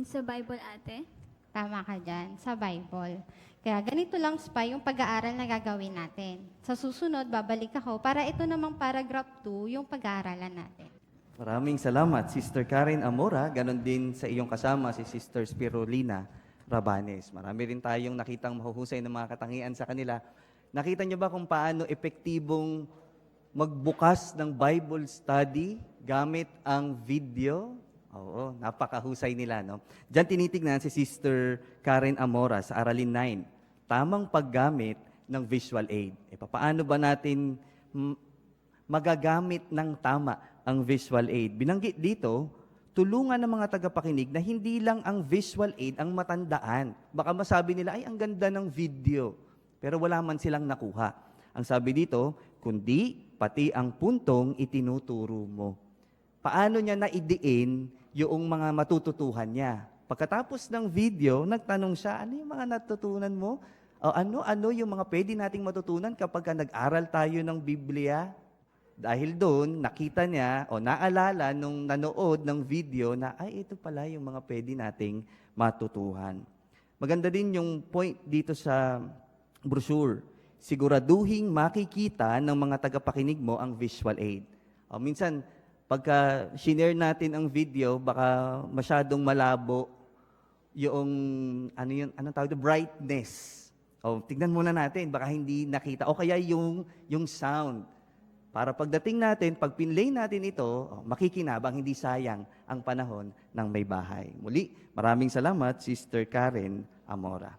Sa Bible, ate? Tama ka dyan, sa Bible. Kaya ganito lang, Spy, yung pag-aaral na gagawin natin. Sa susunod, babalik ako para ito namang paragraph 2, yung pag-aaralan natin. Maraming salamat, Sister Karen Amora. Ganon din sa iyong kasama, si Sister Spirolina Rabanes. Marami rin tayong nakitang mahuhusay ng mga katangian sa kanila. Nakita niyo ba kung paano epektibong magbukas ng Bible study gamit ang video? Oo, napakahusay nila, no? Diyan tinitignan si Sister Karen Amora sa Aralin 9. Tamang paggamit ng visual aid. Paano ba natin magagamit ng tama ang visual aid? Binanggit dito, tulungan ng mga tagapakinig na hindi lang ang visual aid ang matandaan. Baka masabi nila, ay, ang ganda ng video. Pero wala man silang nakuha. Ang sabi dito, kundi pati ang puntong itinuturo mo. Paano niya naidiin yung mga matututuhan niya? Pagkatapos ng video, nagtanong siya, ano yung mga natutunan mo? O ano yung mga pwede nating matutunan kapag nag-aral tayo ng Biblia? Dahil doon, nakita niya o naalala nung nanood ng video na, ay, ito pala yung mga pwede nating matutuhan. Maganda din yung point dito sa brochure. Siguraduhing makikita ng mga tagapakinig mo ang visual aid. Minsan, pagka shinare natin ang video, baka masyadong malabo yung, anong tawag, brightness. O, tignan muna natin, baka hindi nakita. O kaya yung sound. Para pagdating natin, pag pinlay natin ito, makikinabang, hindi sayang ang panahon ng may bahay. Muli, maraming salamat, Sister Karen Amora.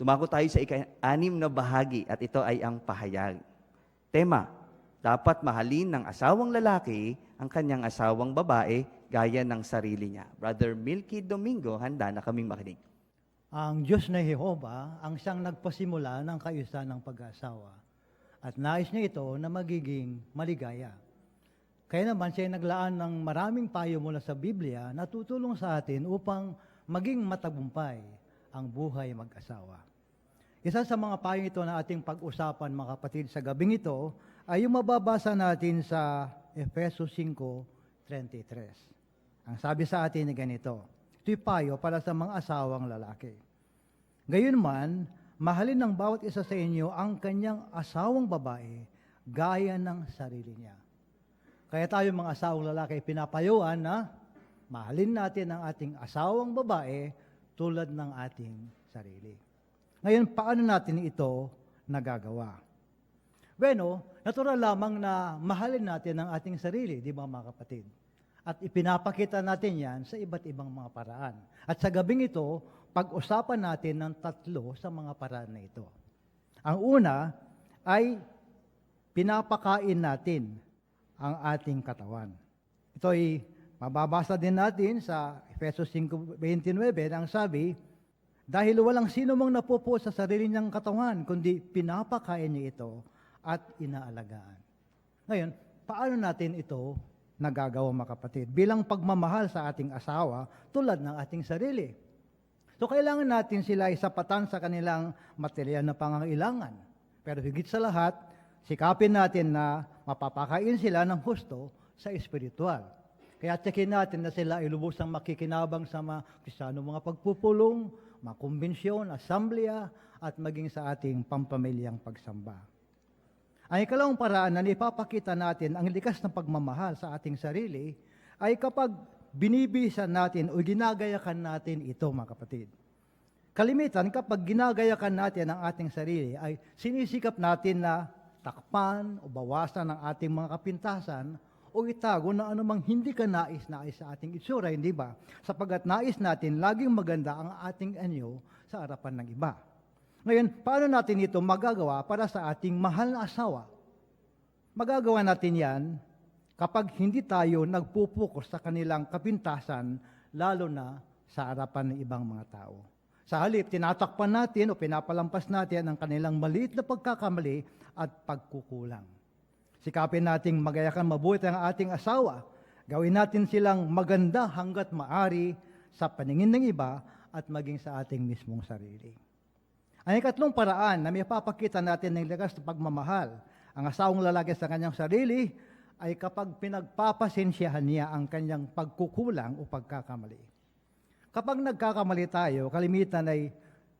Tumako tayo sa ika-6 na bahagi at ito ay ang pahayag. Tema, dapat mahalin ng asawang lalaki ang kanyang asawang babae gaya ng sarili niya. Brother Milky Domingo, handa na kaming makinig. Ang Diyos na Jehova ang siyang nagpasimula ng kaayusan ng pag-aasawa at nais niya ito na magiging maligaya. Kaya naman siya ay naglaan ng maraming payo mula sa Biblia na tutulong sa atin upang maging matagumpay ang buhay mag-asawa. Isa sa mga payo ito na ating pag-usapan, mga kapatid, sa gabing ito ay yung mababasa natin sa Efesos 5:33. Ang sabi sa atin ay ganito, ito'y payo para sa mga asawang lalaki. Gayunman, mahalin ng bawat isa sa inyo ang kanyang asawang babae gaya ng sarili niya. Kaya tayo mga asawang lalaki pinapayuan na mahalin natin ang ating asawang babae tulad ng ating sarili. Ngayon, paano natin ito nagagawa? Bueno, natural lamang na mahalin natin ang ating sarili, di ba mga kapatid? At ipinapakita natin yan sa iba't ibang mga paraan. At sa gabing ito, pag-usapan natin ng 3 sa mga paraan na ito. Ang una ay pinapakain natin ang ating katawan. Ito ay mababasa din natin sa Efesos 5:29, ang sabi, dahil walang sino mang napupo sa sarili niyang katawan, kundi pinapakain niya ito at inaalagaan. Ngayon, paano natin ito nagagawa, mga kapatid? Bilang pagmamahal sa ating asawa tulad ng ating sarili. So, kailangan natin sila isapatan sa kanilang material na pangangailangan. Pero higit sa lahat, sikapin natin na mapapakain sila ng husto sa espiritual. Kaya tsakin natin na sila ay lubusang makikinabang sa mga Kristiyano, mga pagpupulong, mga kumbensyon, asamblea, at maging sa ating pampamilyang pagsamba. Ang ikalawang paraan na ipapakita natin ang likas na pagmamahal sa ating sarili ay kapag binibisan natin o ginagayakan natin ito, mga kapatid. Kalimitan, kapag ginagayakan natin ang ating sarili, ay sinisikap natin na takpan o bawasan ang ating mga kapintasan o itago na anumang hindi ka nais-nais sa ating itsura, hindi ba? Sapagat nais natin laging maganda ang ating anyo sa harapan ng iba. Ngayon, paano natin ito magagawa para sa ating mahal na asawa? Magagawa natin yan kapag hindi tayo nagpupokus sa kanilang kapintasan, lalo na sa harapan ng ibang mga tao. Sa halip, tinatakpan natin o pinapalampas natin ang kanilang maliit na pagkakamali at pagkukulang. Sikapin nating magayakan mabuti ang ating asawa. Gawin natin silang maganda hanggat maari sa paningin ng iba at maging sa ating mismong sarili. Ang ikatlong paraan na may papakita natin ng likas na pagmamahal ang asawang lalaki sa kanyang sarili ay kapag pinagpapasensyahan niya ang kanyang pagkukulang o pagkakamali. Kapag nagkakamali tayo, kalimitan ay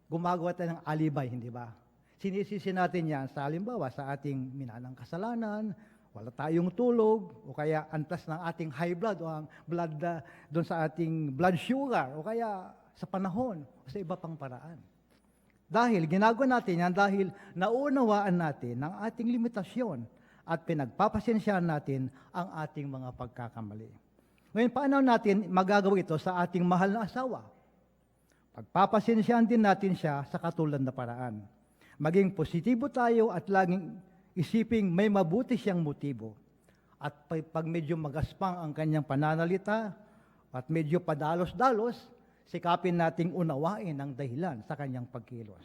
gumagawa tayo ng alibay, hindi ba? Sinisisi natin yan sa halimbawa sa ating minanang kasalanan, wala tayong tulog, o kaya antas ng ating high blood o ang blood doon sa ating blood sugar, o kaya sa panahon, o sa iba pang paraan. Dahil ginagawa natin yan dahil naunawaan natin ang ating limitasyon at pinagpapasensyahan natin ang ating mga pagkakamali. Ngayon, paano natin magagawa ito sa ating mahal na asawa? Pagpapasensyahan din natin siya sa katulad na paraan. Maging positibo tayo at laging isiping may mabuti siyang motibo. At pag medyo magaspang ang kanyang pananalita at medyo padalos-dalos, sikapin nating unawain ang dahilan sa kanyang pagkilos.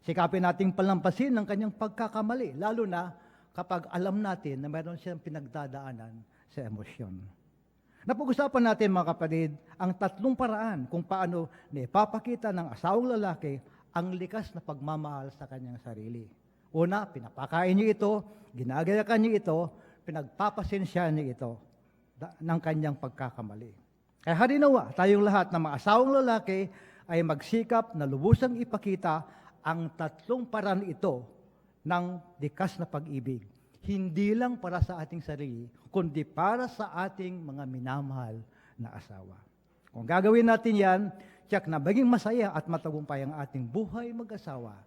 Sikapin nating palampasin ang kanyang pagkakamali, lalo na kapag alam natin na mayroon siyang pinagdadaanan sa emosyon. Napag-usapan natin, mga kapatid, ang 3 paraan kung paano naipapakita ng asawang lalaki ang likas na pagmamahal sa kanyang sarili. Una, pinapakain niya ito, ginagayakan niya ito, pinagpapasensyahan niya ito ng kanyang pagkakamali. Kaya harinawa, tayong lahat na mga asawang lalaki ay magsikap na lubusang ipakita ang 3 paraan ito ng likas na pag-ibig. Hindi lang para sa ating sarili, kundi para sa ating mga minamahal na asawa. Kung gagawin natin yan, Tiyak na maging masaya at matagumpay ang ating buhay mag-asawa.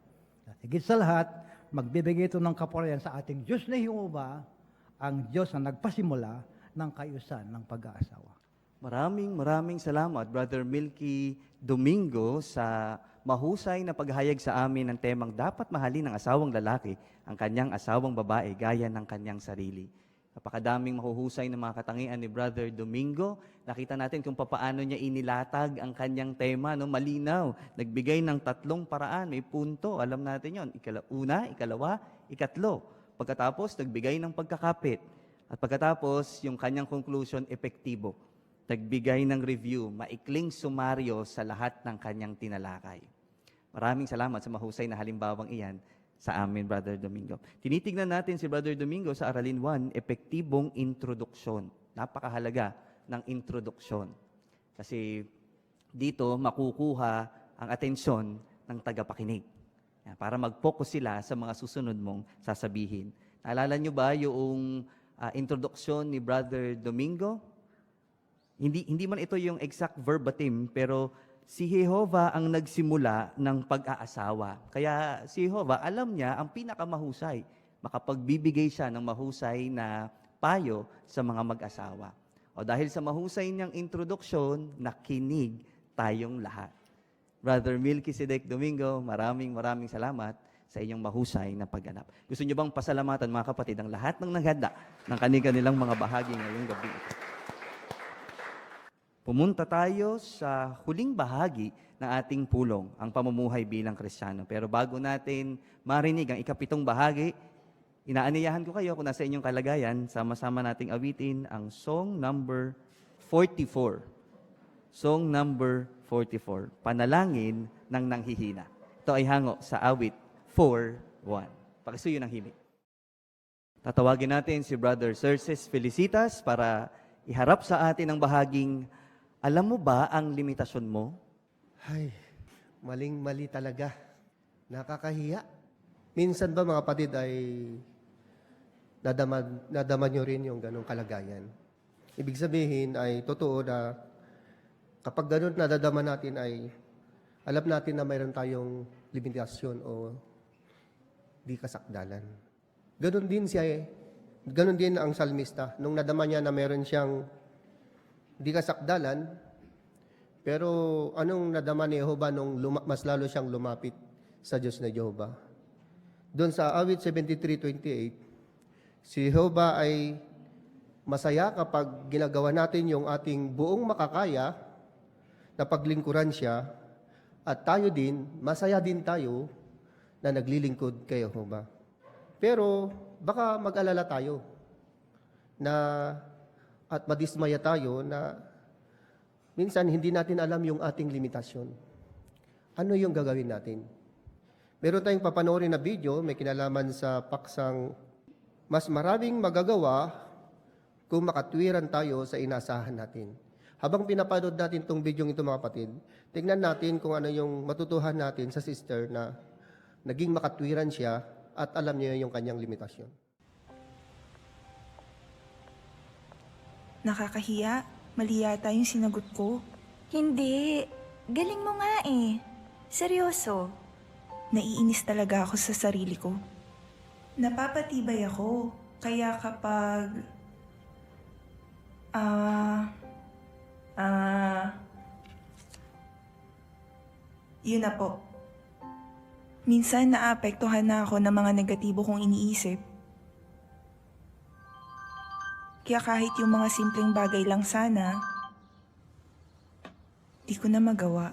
At higit sa lahat, magbibigay ito ng kapurihan sa ating Diyos na Jehova, ang Diyos na nagpasimula ng kaayusan ng pag-aasawa. Maraming salamat, Brother Milky Domingo, sa mahusay na paghayag sa amin ng temang dapat mahalin ng asawang lalaki ang kanyang asawang babae gaya ng kanyang sarili. Napakadaming mahuhusay na mga katangian ni Brother Domingo. Nakita natin kung paano niya inilatag ang kanyang tema, no? Malinaw. Nagbigay ng 3 paraan, may punto. Alam natin yon. Una, ikalawa, ikatlo. Pagkatapos, nagbigay ng pagkakapit. At pagkatapos, yung kanyang conclusion, epektibo. Nagbigay ng review, maikling sumaryo sa lahat ng kanyang tinalakay. Maraming salamat sa mahusay na halimbawang iyan sa amin, Brother Domingo. Tinitignan natin si Brother Domingo sa Aralin 1, epektibong introduksyon. Napakahalaga ng introduksyon. Kasi dito makukuha ang atensyon ng tagapakinig. Para mag-focus sila sa mga susunod mong sasabihin. Naalala nyo ba yung introduksyon ni Brother Domingo? Hindi man ito yung exact verbatim, pero si Jehovah ang nagsimula ng pag-aasawa. Kaya si Jehovah, alam niya ang pinakamahusay. Makapagbibigay siya ng mahusay na payo sa mga mag-asawa. O dahil sa mahusay niyang introduksyon, nakinig tayong lahat. Brother Melchizedek Domingo, maraming salamat sa inyong mahusay na pagganap. Gusto niyo bang pasalamatan, mga kapatid, ang lahat ng naghanda ng kanilang mga bahagi ngayong gabi? Pumunta tayo sa huling bahagi ng ating pulong, ang pamumuhay bilang Kristiyano. Pero bago natin marinig ang ikapitong bahagi, inaanyayahan ko kayo kung nasa inyong kalagayan, sama-sama nating awitin ang song number 44. Song number 44, Panalangin ng Nanghihina. Ito ay hango sa awit 4:1. Pakisuyo ng himig. Tatawagin natin si Brother Cerces Felicitas para iharap sa atin ang bahaging, alam mo ba ang limitasyon mo? Ay, maling-mali talaga. Nakakahiya. Minsan ba mga kapatid ay nadama nyo rin yung ganong kalagayan? Ibig sabihin ay totoo na kapag ganon nadadama natin ay alam natin na mayroon tayong limitasyon o di kasakdalan. Ganon din ang salmista. Nung nadama niya na mayroon siyang di kasakdalan, pero anong nadama ni Jehovah nung mas lalo siyang lumapit sa Diyos na Jehovah? Doon sa awit 73:28, si Jehovah ay masaya kapag ginagawa natin yung ating buong makakaya na paglingkuran siya, at tayo din, masaya din tayo na naglilingkod kay Jehovah. Pero baka mag-alala tayo at madismaya tayo na minsan hindi natin alam yung ating limitasyon. Ano yung gagawin natin? Meron tayong papanoorin na video, may kinalaman sa paksang mas maraming magagawa kung makatwiran tayo sa inasahan natin. Habang pinapanood natin itong video ito mga kapatid, tingnan natin kung ano yung matutuhan natin sa sister na naging makatwiran siya at alam niya yung kanyang limitasyon. Nakakahiya. Mali yata yung sinagot ko. Hindi. Galing mo nga eh. Seryoso. Naiinis talaga ako sa sarili ko. Napapatibay ako. Kaya kapag... yun na po. Minsan naapektuhan na ako ng mga negatibo kong iniisip. Kaya kahit yung mga simpleng bagay lang sana, di ko na magawa.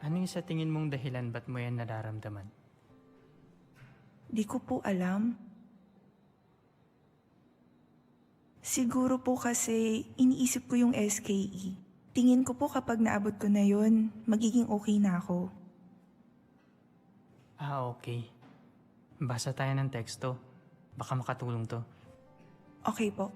Ano yung sa tingin mong dahilan ba't mo yan nararamdaman? Di ko po alam. Siguro po kasi iniisip ko yung SKE. Tingin ko po kapag naabot ko na yun, magiging okay na ako. Okay. Basa tayo ng teksto. Baka makatulong to. Okay po.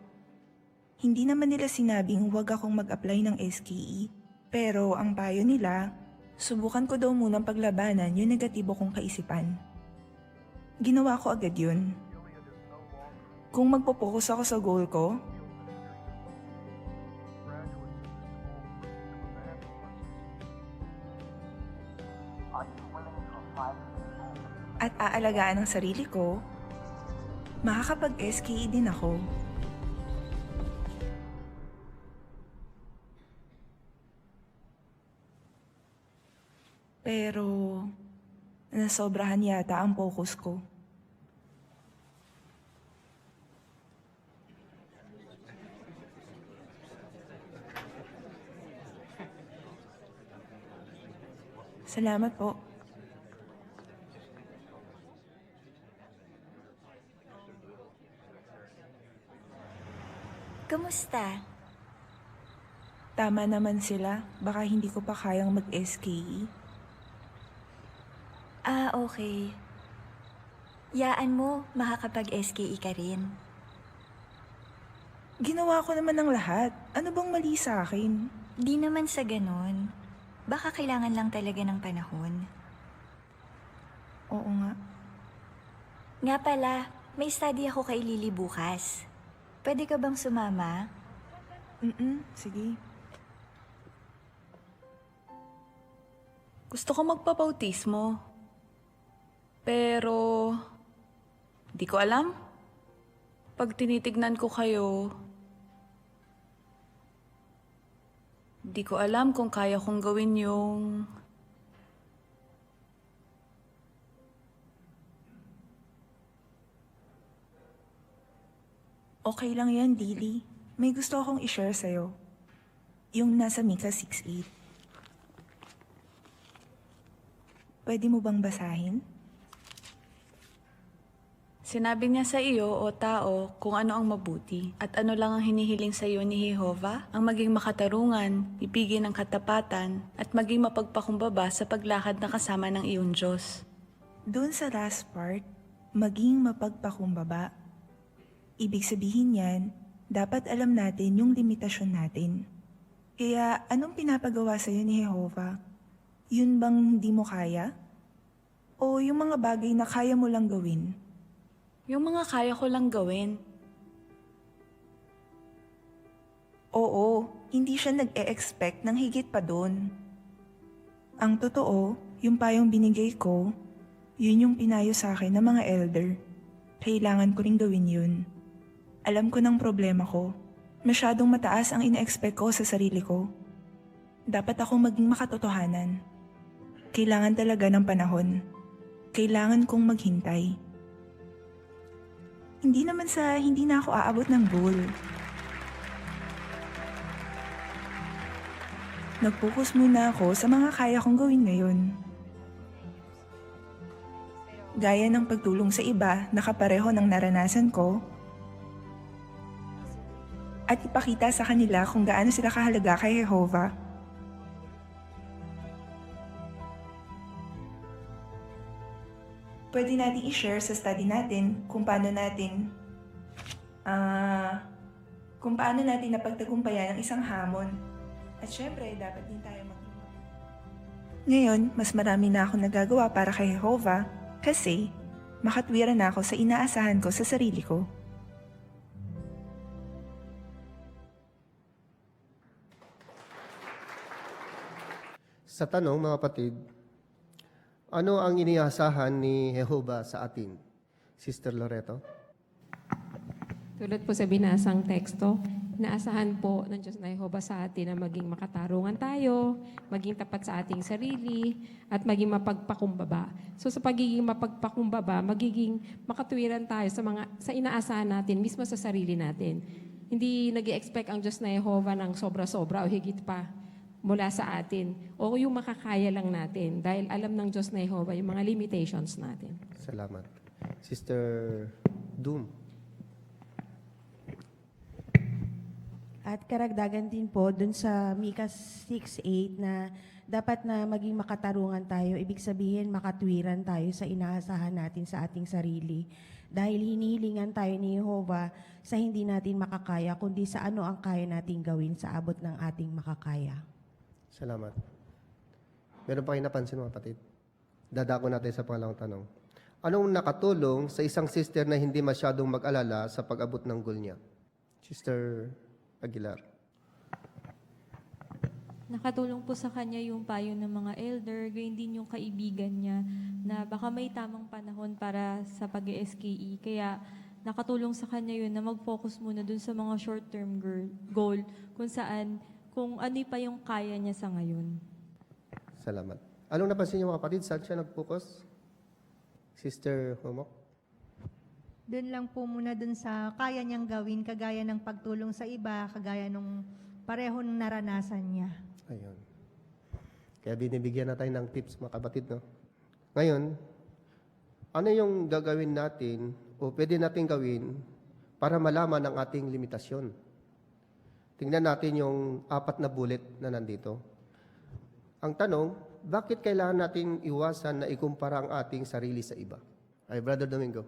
Hindi naman nila sinabing huwag akong mag-apply ng SKE. Pero ang payo nila, subukan ko daw munang paglabanan yung negatibo kong kaisipan. Ginawa ko agad yun. Kung magpo-focus ako sa goal ko, at aalagaan ang sarili ko, makakapag-SKE din ako. Pero, nasobrahan yata ang focus ko. Salamat po. Kamusta? Tama naman sila. Baka hindi ko pa kayang mag-SKE. Ah, okay. Yaan mo, makakapag-SKE ka rin. Ginawa ko naman ng lahat. Ano bang mali sa akin? Di naman sa ganon. Baka kailangan lang talaga ng panahon. Oo nga. Nga pala, may study ako kay Lily bukas. Pwede ka bang sumama? Sige. Gusto ko magpabautismo. Pero, di ko alam. Pag tinitignan ko kayo, di ko alam kung kaya kong gawin yung... Okay lang yan, Lily. May gusto akong i-share sa'yo. Yung nasa Mika 6:8. Pwede mo bang basahin? Sinabi niya sa iyo o tao kung ano ang mabuti at ano lang ang hinihiling sa iyo ni Jehovah, ang maging makatarungan, ibigin ang katapatan at maging mapagpakumbaba sa paglakad na kasama ng iyong Diyos. Doon sa last part, maging mapagpakumbaba. Ibig sabihin yan, dapat alam natin yung limitasyon natin. Kaya anong pinapagawa sa iyo ni Jehovah? Yun bang hindi mo kaya? O yung mga bagay na kaya mo lang gawin? Yung mga kaya ko lang gawin. Oo, hindi siya nag-e-expect ng higit pa doon. Ang totoo, yung payong binigay ko, yun yung pinayo sa akin ng mga elder. Kailangan ko ring gawin yun. Alam ko ng problema ko. Masyadong mataas ang ina-expect ko sa sarili ko. Dapat akong maging makatotohanan. Kailangan talaga ng panahon. Kailangan kong maghintay. Hindi naman sa hindi na ako aabot ng goal. Nag-focus muna ako sa mga kaya kong gawin ngayon. Gaya ng pagtulong sa iba na kapareho ng naranasan ko, at ipakita sa kanila kung gaano sila kahalaga kay Jehovah. Pwede natin i-share sa study natin kung paano natin napagtagumpayan ang isang hamon. At syempre, dapat din tayo Ngayon, mas marami na akong nagagawa para kay Jehovah kasi makatwiran na ako sa inaasahan ko sa sarili ko. Sa tanong, mga kapatid, ano ang iniasahan ni Jehovah sa atin? Sister Loreto? Tulad po sa binasang teksto, inaasahan po ng Diyos na Jehovah sa atin na maging makatarungan tayo, maging tapat sa ating sarili, at maging mapagpakumbaba. So sa pagiging mapagpakumbaba, magiging makatuwiran tayo sa inaasahan natin, mismo sa sarili natin. Hindi nag-i-expect ang Diyos na Jehovah ng sobra-sobra o higit pa mula sa atin o yung makakaya lang natin dahil alam ng Diyos na Jehovah yung mga limitations natin. Salamat. Sister Doom. At karagdagan din po dun sa Mika 6:8 na dapat na maging makatarungan tayo, ibig sabihin makatwiran tayo sa inaasahan natin sa ating sarili. Dahil hinihilingan tayo ni Jehovah sa hindi natin makakaya, kundi sa ano ang kaya nating gawin sa abot ng ating makakaya. Salamat. Meron pa kayo napansin, mga kapatid? Dadako natin sa pangalawang tanong. Anong nakatulong sa isang sister na hindi masyadong mag-alala sa pag-abot ng goal niya? Sister Aguilar. Nakatulong po sa kanya yung payo ng mga elder, gayon din yung kaibigan niya na baka may tamang panahon para sa pag-SKE. Kaya nakatulong sa kanya yun na mag-focus muna dun sa mga short-term goal kung ano pa yung kaya niya sa ngayon. Salamat. Anong napansin niyo mga kapatid? Saan siya nag-focus? Sister Homok? Doon lang po muna doon sa kaya niyang gawin, kagaya ng pagtulong sa iba, kagaya nung pareho ng naranasan niya. Ayun. Kaya binibigyan na tayo ng tips mga kapatid, no? Ngayon, ano yung gagawin natin o pwede natin gawin para malaman ang ating limitasyon? Tingnan natin yung 4 na bullet na nandito. Ang tanong, bakit kailangan nating iwasan na ikumpara ang ating sarili sa iba? Ay, Brother Domingo.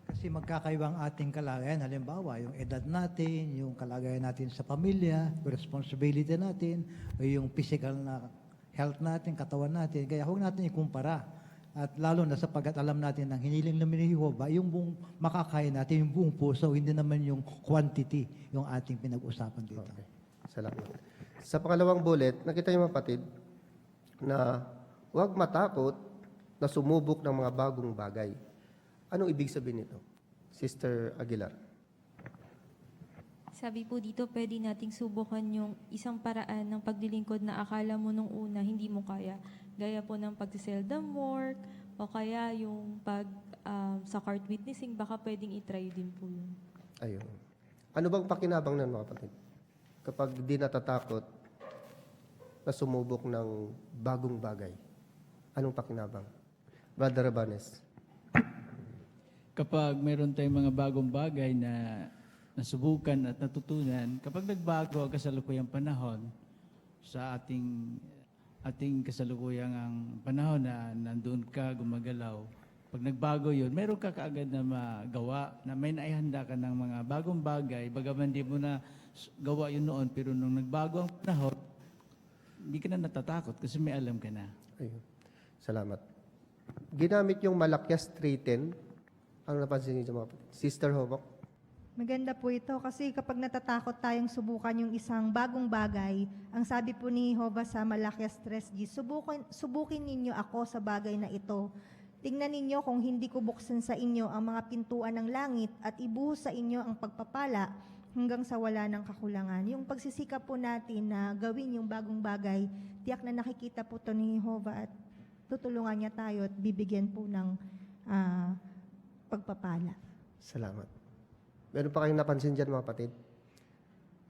Kasi magkakaibang ating kalagayan. Halimbawa, yung edad natin, yung kalagayan natin sa pamilya, yung responsibility natin, o yung physical na health natin, katawan natin. Kaya huwag natin ikumpara. At lalo na sapagkat alam natin ng hiniling namin ni Jehovah, yung buong makakaya natin, yung buong puso, hindi naman yung quantity yung ating pinag-usapan dito. Okay. Salamat. Sa pangalawang bullet, nakita niyo mga kapatid na huwag matakot na sumubok ng mga bagong bagay. Anong ibig sabihin nito? Sister Aguilar. Sabi po dito, pwede nating subukan yung isang paraan ng paglilingkod na akala mo nung una hindi mo kaya. Gaya po ng pag-seldom work o kaya yung sa card witnessing, baka pwedeng itry din po yun. Ayun. Ano bang pakinabang ng mga kapatid? Kapag di natatakot na sumubok ng bagong bagay, anong pakinabang? Brother Rabanes. Kapag meron tayong mga bagong bagay na nasubukan at natutunan, kapag nagbago ang kasalukuyang panahon sa ating kasalukuyang ang panahon na nandun ka, gumagalaw, pag nagbago yun, meron ka kaagad na magawa, na may naihanda ka ng mga bagong bagay, bagaman di mo na gawa yun noon, pero nung nagbago ang panahon, hindi ka na natatakot kasi may alam ka na. Ayun. Salamat. Ginamit yung Malakyas 3:10. Ano napansin niyo mga kapatid? Sister Homok? Maganda po ito kasi kapag natatakot tayong subukan yung isang bagong bagay, ang sabi po ni Jehovah sa Malakyas 3:10, subukin ninyo ako sa bagay na ito. Tingnan ninyo kung hindi ko buksan sa inyo ang mga pintuan ng langit at ibuhos sa inyo ang pagpapala hanggang sa wala ng kakulangan. Yung pagsisikap po natin na gawin yung bagong bagay, tiyak na nakikita po ito ni Jehovah at tutulungan niya tayo at bibigyan po ng pagpapala. Salamat. Meron pa kayong napansin dyan mga kapatid?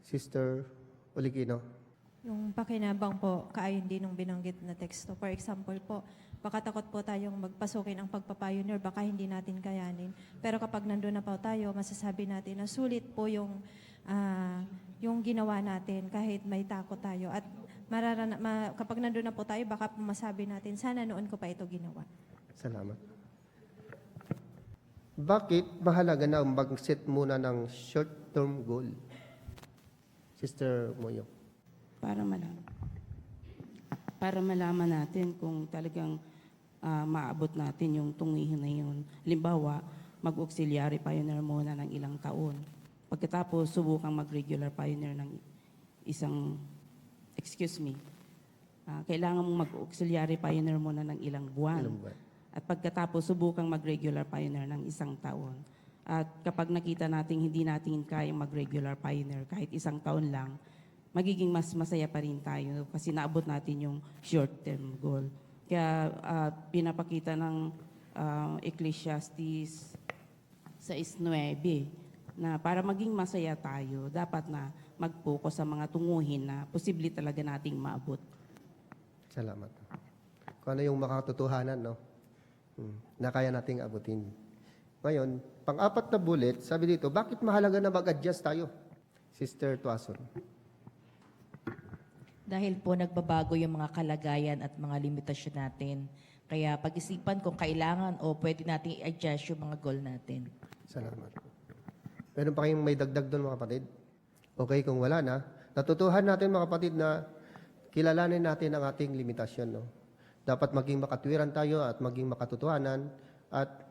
Sister Oligino? Yung pakinabang po, kaayon din ng binanggit na teksto. For example po, baka takot po tayong magpasukin ang pagpapioneer, baka hindi natin kayanin. Pero kapag nandun na po tayo, masasabi natin na sulit po yung ginawa natin kahit may takot tayo. At kapag nandun na po tayo, baka po masabi natin, sana noon ko pa ito ginawa. Salamat. Bakit mahalaga na mag-set muna ng short-term goal? Sister Moyo. Para malaman natin kung talagang maabot natin yung tungihin na yun. Halimbawa, mag-auxiliary pioneer muna ng ilang taon. Pagkatapos, subukang mag-regular pioneer ng kailangan mong mag-auxiliary pioneer muna ng ilang buwan. At pagkatapos, subukang mag-regular pioneer ng 1 taon. At kapag nakita natin hindi natin kayang mag-regular pioneer kahit 1 taon lang, magiging mas masaya pa rin tayo kasi naabot natin yung short-term goal. Kaya pinapakita ng Ecclesiastes 6:9 na para maging masaya tayo, dapat na mag-focus sa mga tunguhin na posible talaga nating maabot. Salamat. Kung ano yung makatotohanan, no? Na kaya nating abutin. Ngayon, pang-4 na bullet, sabi dito, bakit mahalaga na mag-adjust tayo? Sister Tuason. Dahil po nagbabago yung mga kalagayan at mga limitasyon natin. Kaya pag-isipan kung kailangan o pwede natin i-adjust yung mga goal natin. Salamat. Meron pa kayong may dagdag doon mga kapatid? Okay, kung wala na, natutuhan natin mga kapatid na kilalanin natin ang ating limitasyon. No? dapat maging makatwiran tayo at maging makatotohanan at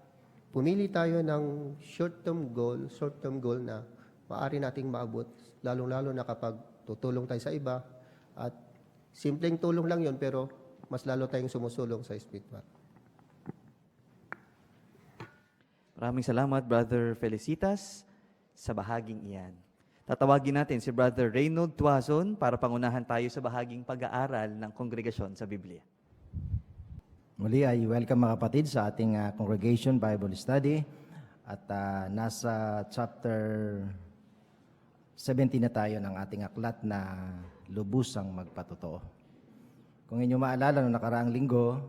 pumili tayo ng short-term goal na maaari nating maabot, lalong-lalo na kapag tutulong tayo sa iba at simpleng tulong lang yon pero mas lalo tayong sumusulong sa spiritual. Maraming salamat, Brother Felicitas, sa bahaging iyan. Tatawagin natin si Brother Reynold Tuazon para pangunahan tayo sa bahaging pag-aaral ng kongregasyon sa Biblia. Muli ay welcome mga kapatid sa ating Congregation Bible Study at nasa chapter 17 na tayo ng ating aklat na Lubusang Magpatotoo. Kung inyo maalala, noong nakaraang linggo,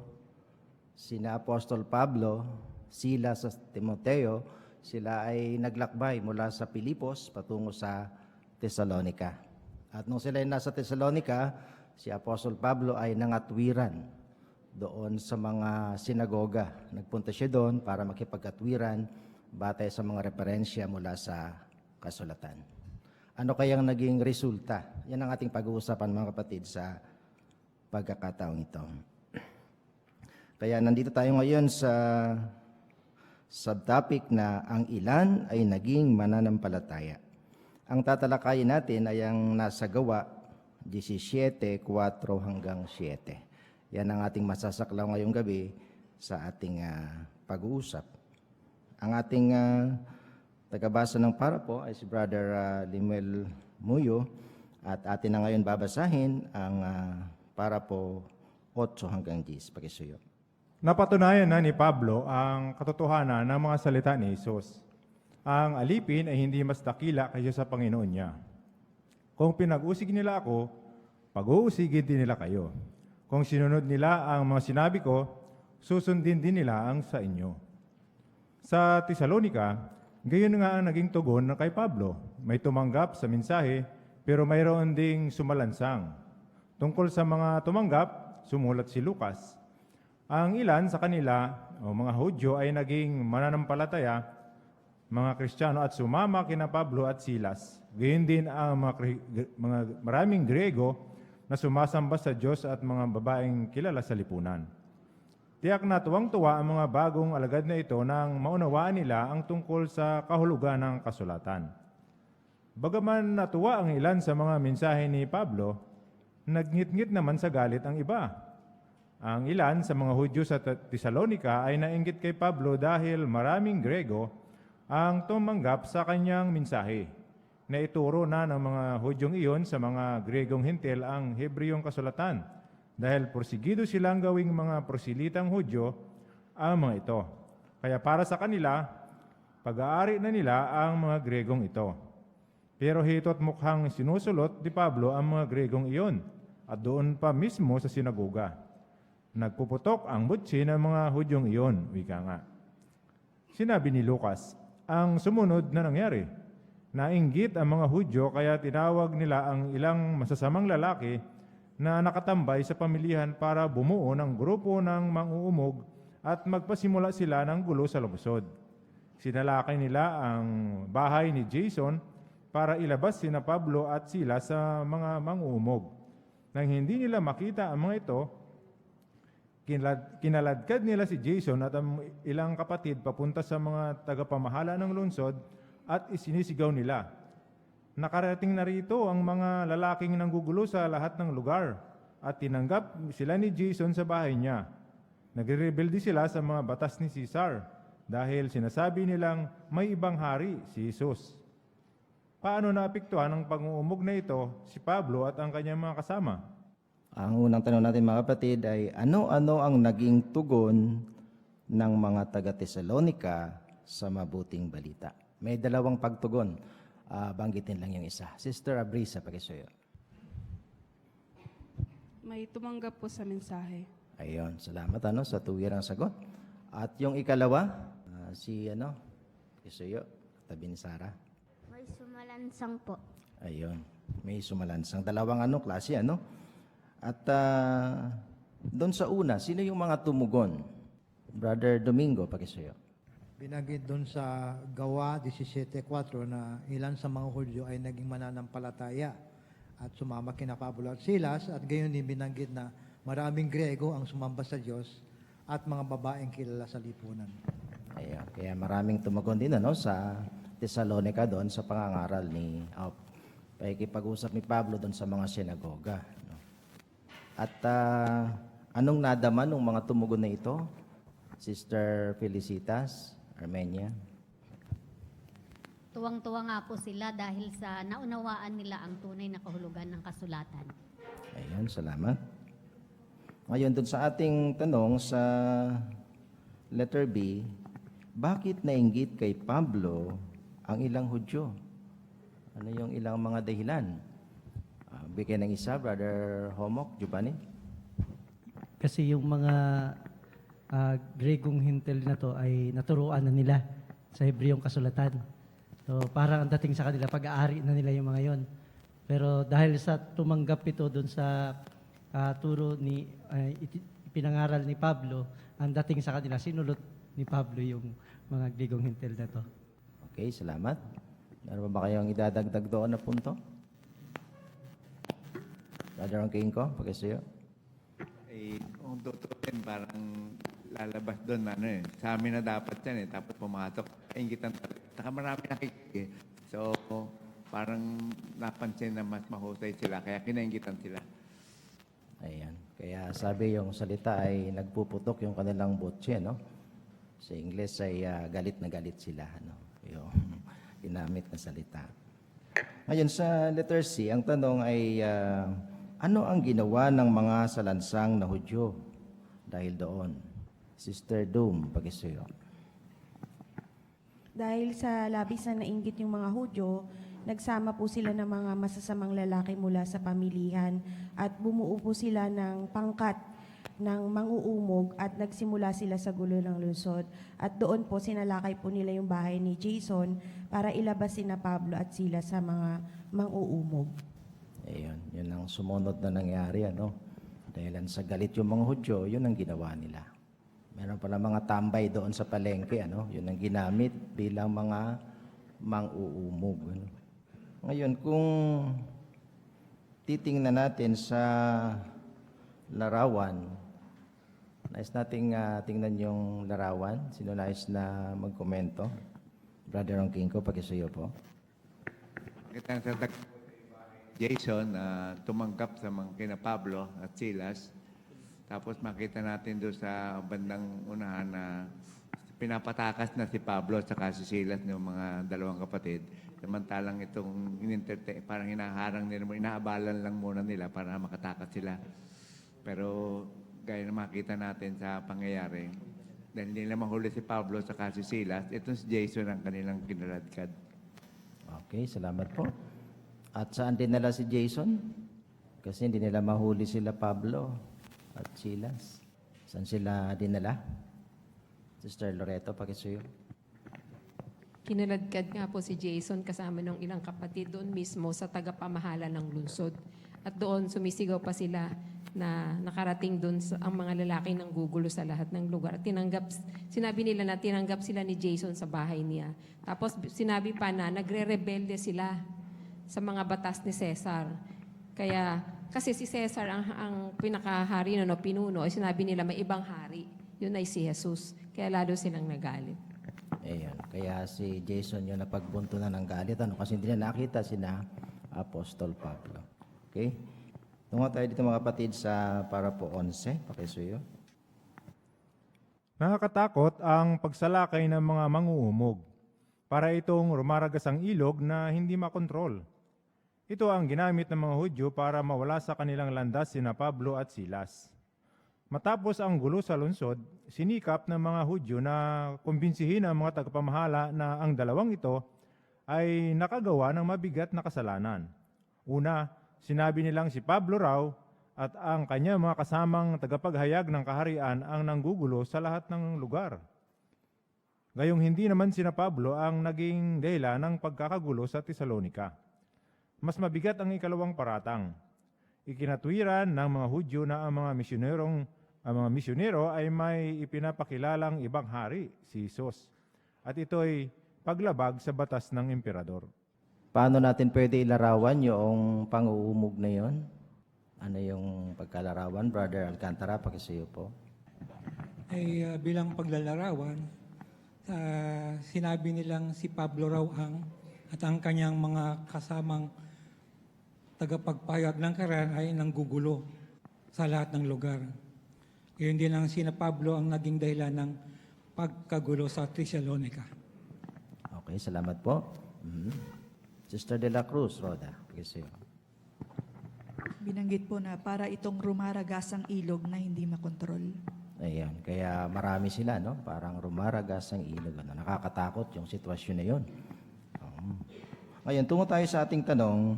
sina Apostol Pablo, Silas at Timoteo, sila ay naglakbay mula sa Pilipos patungo sa Thessalonica. At nung sila ay nasa Thessalonica, si Apostol Pablo ay nangatwiran doon sa mga sinagoga. Nagpunta siya doon para makipag-atwiran batay sa mga referensya mula sa kasulatan. Ano kayang naging resulta? Yan ang ating pag-uusapan mga kapatid sa pagkakataong ito. Kaya nandito tayo ngayon sa subtopic na ang ilan ay naging mananampalataya. Ang tatalakayin natin ay ang nasa Gawa 17:4 hanggang 7. Yan ang ating masasaklaw ngayong gabi sa ating pag-uusap. Ang ating tagabasa ng parapo ay si Brother Limuel Muyo at atin na ngayon babasahin ang parapo 8 hanggang 10. Pakisuyo. Napatunayan na ni Pablo ang katotohanan ng mga salita ni Jesus. Ang alipin ay hindi mas dakila kaysa sa Panginoon niya. Kung pinag-usig nila ako, pag-uusigin din nila kayo. Kung sinunod nila ang mga sinabi ko, susundin din nila ang sa inyo. Sa Thessalonica, gayon nga ang naging tugon ng kay Pablo. May tumanggap sa mensahe, pero mayroon ding sumalansang. Tungkol sa mga tumanggap, sumulat si Lucas. Ang ilan sa kanila, o mga Hudyo, ay naging mananampalataya, mga Kristiyano at sumama kina Pablo at Silas. Gayon din ang mga maraming Grego na sumasamba sa Diyos at mga babaeng kilala sa lipunan. Tiyak na tuwang-tuwa ang mga bagong alagad na ito nang maunawaan nila ang tungkol sa kahulugan ng kasulatan. Bagaman natuwa ang ilan sa mga mensahe ni Pablo, nagngit-ngit naman sa galit ang iba. Ang ilan sa mga Hudyo sa Thessalonica ay nainggit kay Pablo dahil maraming Grego ang tumanggap sa kanyang mensahe na ituro na ng mga Hudyong iyon sa mga Gregong Hintil ang Hebreyong kasulatan dahil porsigido silang gawing mga prosilitang Hudyo ang mga ito. Kaya para sa kanila, pag-aari na nila ang mga Gregong ito. Pero hito't mukhang sinusulot ni Pablo ang mga Gregong iyon at doon pa mismo sa sinagoga. Nagpuputok ang butsi ng mga Hudyong iyon, wika nga. Sinabi ni Lucas, ang sumunod na nangyari. Nainggit ang mga Hudyo kaya tinawag nila ang ilang masasamang lalaki na nakatambay sa pamilihan para bumuo ng grupo ng mang-uumog at magpasimula sila ng gulo sa lungsod. Sinalakay nila ang bahay ni Jason para ilabas sina Pablo at sila sa mga mang-uumog. Nang hindi nila makita ang mga ito, kinaladkad nila si Jason at ang ilang kapatid papunta sa mga tagapamahala ng lungsod at isinisigaw nila. Nakarating na rito ang mga lalaking nanggugulo sa lahat ng lugar at tinanggap sila ni Jason sa bahay niya. Nagre-rebelde sila sa mga batas ni Caesar dahil sinasabi nilang may ibang hari, si Jesus. Paano naapektuhan ng pang-uumog na ito si Pablo at ang kanyang mga kasama? Ang unang tanong natin mga kapatid ay ano-ano ang naging tugon ng mga taga-Thessalonica sa mabuting balita? May dalawang pagtugon. Banggitin lang yung isa. Sister Abrisa, pakisuyo. May tumanggap po sa mensahe. Ayun, salamat sa tuwirang sagot. At yung ikalawa, pakisuyo, tabi ni Sarah. May sumalansang po. Ayun, may sumalansang. Dalawang klase, At doon sa una, sino yung mga tumugon? Brother Domingo, pakisuyo. Binanggit doon sa Gawa 17:4 na ilan sa mga Hudyo ay naging mananampalataya at sumama kina Pablo at Silas at gayon din binanggit na Maraming Grego ang sumamba sa Diyos at mga babaeng kilala sa lipunan. Ayan, kaya maraming tumagon din sa Thessalonica doon sa pangangaral ni pakikipag-usap ni Pablo doon sa mga sinagoga. No? At anong nadama ng mga tumugon na ito? Sister Felicitas, Armenia. Tuwang-tuwa nga po sila dahil sa naunawaan nila ang tunay na kahulugan ng kasulatan. Ayan, salamat. Ngayon, doon sa ating tanong sa letter B, bakit nainggit kay Pablo ang ilang Hudyo? Ano yung ilang mga dahilan? Bigyan ng isa, Brother Homok, Giovanni. Kasi yung mga Gregong Hintil na to ay naturuan na nila sa Hebreyong kasulatan. So parang ang dating sa kanila, pag-aari na nila yung mga yon. Pero dahil sa tumanggap ito doon sa turo ni pinangaral ni Pablo, ang dating sa kanila, sinulot ni Pablo yung mga Gregong Hintil na to. Okay, salamat. Meron ba kayong idadagdag doon na punto? Brother King ko, pag-isuyo. Kung tutusin, parang lalabas doon, sa amin na dapat yan tapos pumatok, inggitan talaga. Saka marami nakikinig. So, parang napansin na mas mahusay sila, kaya kinaingitan sila. Ayan. Kaya sabi yung salita ay nagpuputok yung kanilang botse, no? Sa Ingles ay galit na galit sila, no? Yung ginamit na salita. Ngayon, sa letter C, ang tanong ay, ano ang ginawa ng mga salansang na Hudyo dahil doon? Sister Doom, pag-isuyo. Dahil sa labis na nainggit yung mga Hudyo, nagsama po sila ng mga masasamang lalaki mula sa pamilihan at bumuo po sila ng pangkat ng mang-uumog at nagsimula sila sa gulo ng lungsod. At doon po sinalakay po nila yung bahay ni Jason para ilabas sina Pablo at sila sa mga mang-uumog. Ayun, yun ang sumunod na nangyari, ano? Dahil sa galit yung mga Hudyo, yun ang ginawa nila. Meron pala mga tambay doon sa palengke, ano? Yun ang ginamit bilang mga mang-uumog. Ano? Ngayon, kung titingnan natin sa larawan, nais nating tingnan yung larawan. Sino nais na magkomento? Brother King ko, pag-isuyo po. Kita sa Jason, tumanggap sa mga kina Pablo at Silas. Tapos makita natin doon sa bandang unahan na pinapatakas na si Pablo at saka si Silas ng mga dalawang kapatid. Samantalang itong parang hinaharang nila, inaabalan lang muna nila para makatakas sila. Pero gaya na makita natin sa pangyayari, dahil hindi nila mahuli si Pablo at saka si Silas, itong si Jason ang kanilang kinaladkad. Okay, salamat po. At saan dinala si Jason? Kasi hindi nila mahuli sila Pablo at Silas. Saan sila dinala? Sister Loreto, pakisuyo. Kinaladkad nga po si Jason kasama ng ilang kapatid doon mismo sa tagapamahala ng lungsod. At doon sumisigaw pa sila na nakarating doon ang mga lalaki ng gugulo sa lahat ng lugar. Sinabi nila na tinanggap sila ni Jason sa bahay niya. Tapos sinabi pa na nagre-rebelde sila sa mga batas ni Cesar. Kaya, kasi si Cesar ang pinakahari na pinuno, ay sinabi nila may ibang hari. Yun ay si Jesus. Kaya lalo silang nagalit. Ayan. Kaya si Jason yung napagbunto na ng galit. Ano? Kasi hindi na nakita sina Apostol Pablo. Okay? Tungo tayo dito mga kapatid sa para po 11. Pakisuyo. Nakakatakot ang pagsalakay ng mga manguumog para itong rumaragas ang ilog na hindi makontrol. Ito ang ginamit ng mga Hudyo para mawala sa kanilang landas sina Pablo at Silas. Matapos ang gulo sa lungsod, sinikap ng mga Hudyo na kumbinsihin ang mga tagapamahala na ang dalawang ito ay nakagawa ng mabigat na kasalanan. Una, sinabi nilang si Pablo raw at ang kanya mga kasamang tagapaghayag ng kaharian ang nanggugulo sa lahat ng lugar. Gayong hindi naman sina Pablo ang naging dahilan ng pagkakagulo sa Thessalonica. Mas mabigat ang ikalawang paratang. Ikinatwiran ng mga Hudyo na ang mga misyonero ay may ipinapakilalang ibang hari, si Jesus. At ito'y paglabag sa batas ng emperador. Paano natin pwede ilarawan yung pang-uumog na yon? Ano yung pagkalarawan? Brother Alcantara, pakisuyo po. Ay bilang paglalarawan, sinabi nilang si Pablo raw at ang kanyang mga kasamang tagapagpayag ng Quran ay nanggugulo sa lahat ng lugar. Yun din ang sina Pablo ang naging dahilan ng pagkagulo sa Thessalonica. Okay, salamat po. Sister De La Cruz, Roda, pakisuyo. Binanggit po na para itong rumaragas ang ilog na hindi makontrol. Ayan, kaya marami sila, no? Parang rumaragas ang ilog. Ano? Nakakatakot yung sitwasyon na yun. Ngayon, tungo tayo sa ating tanong,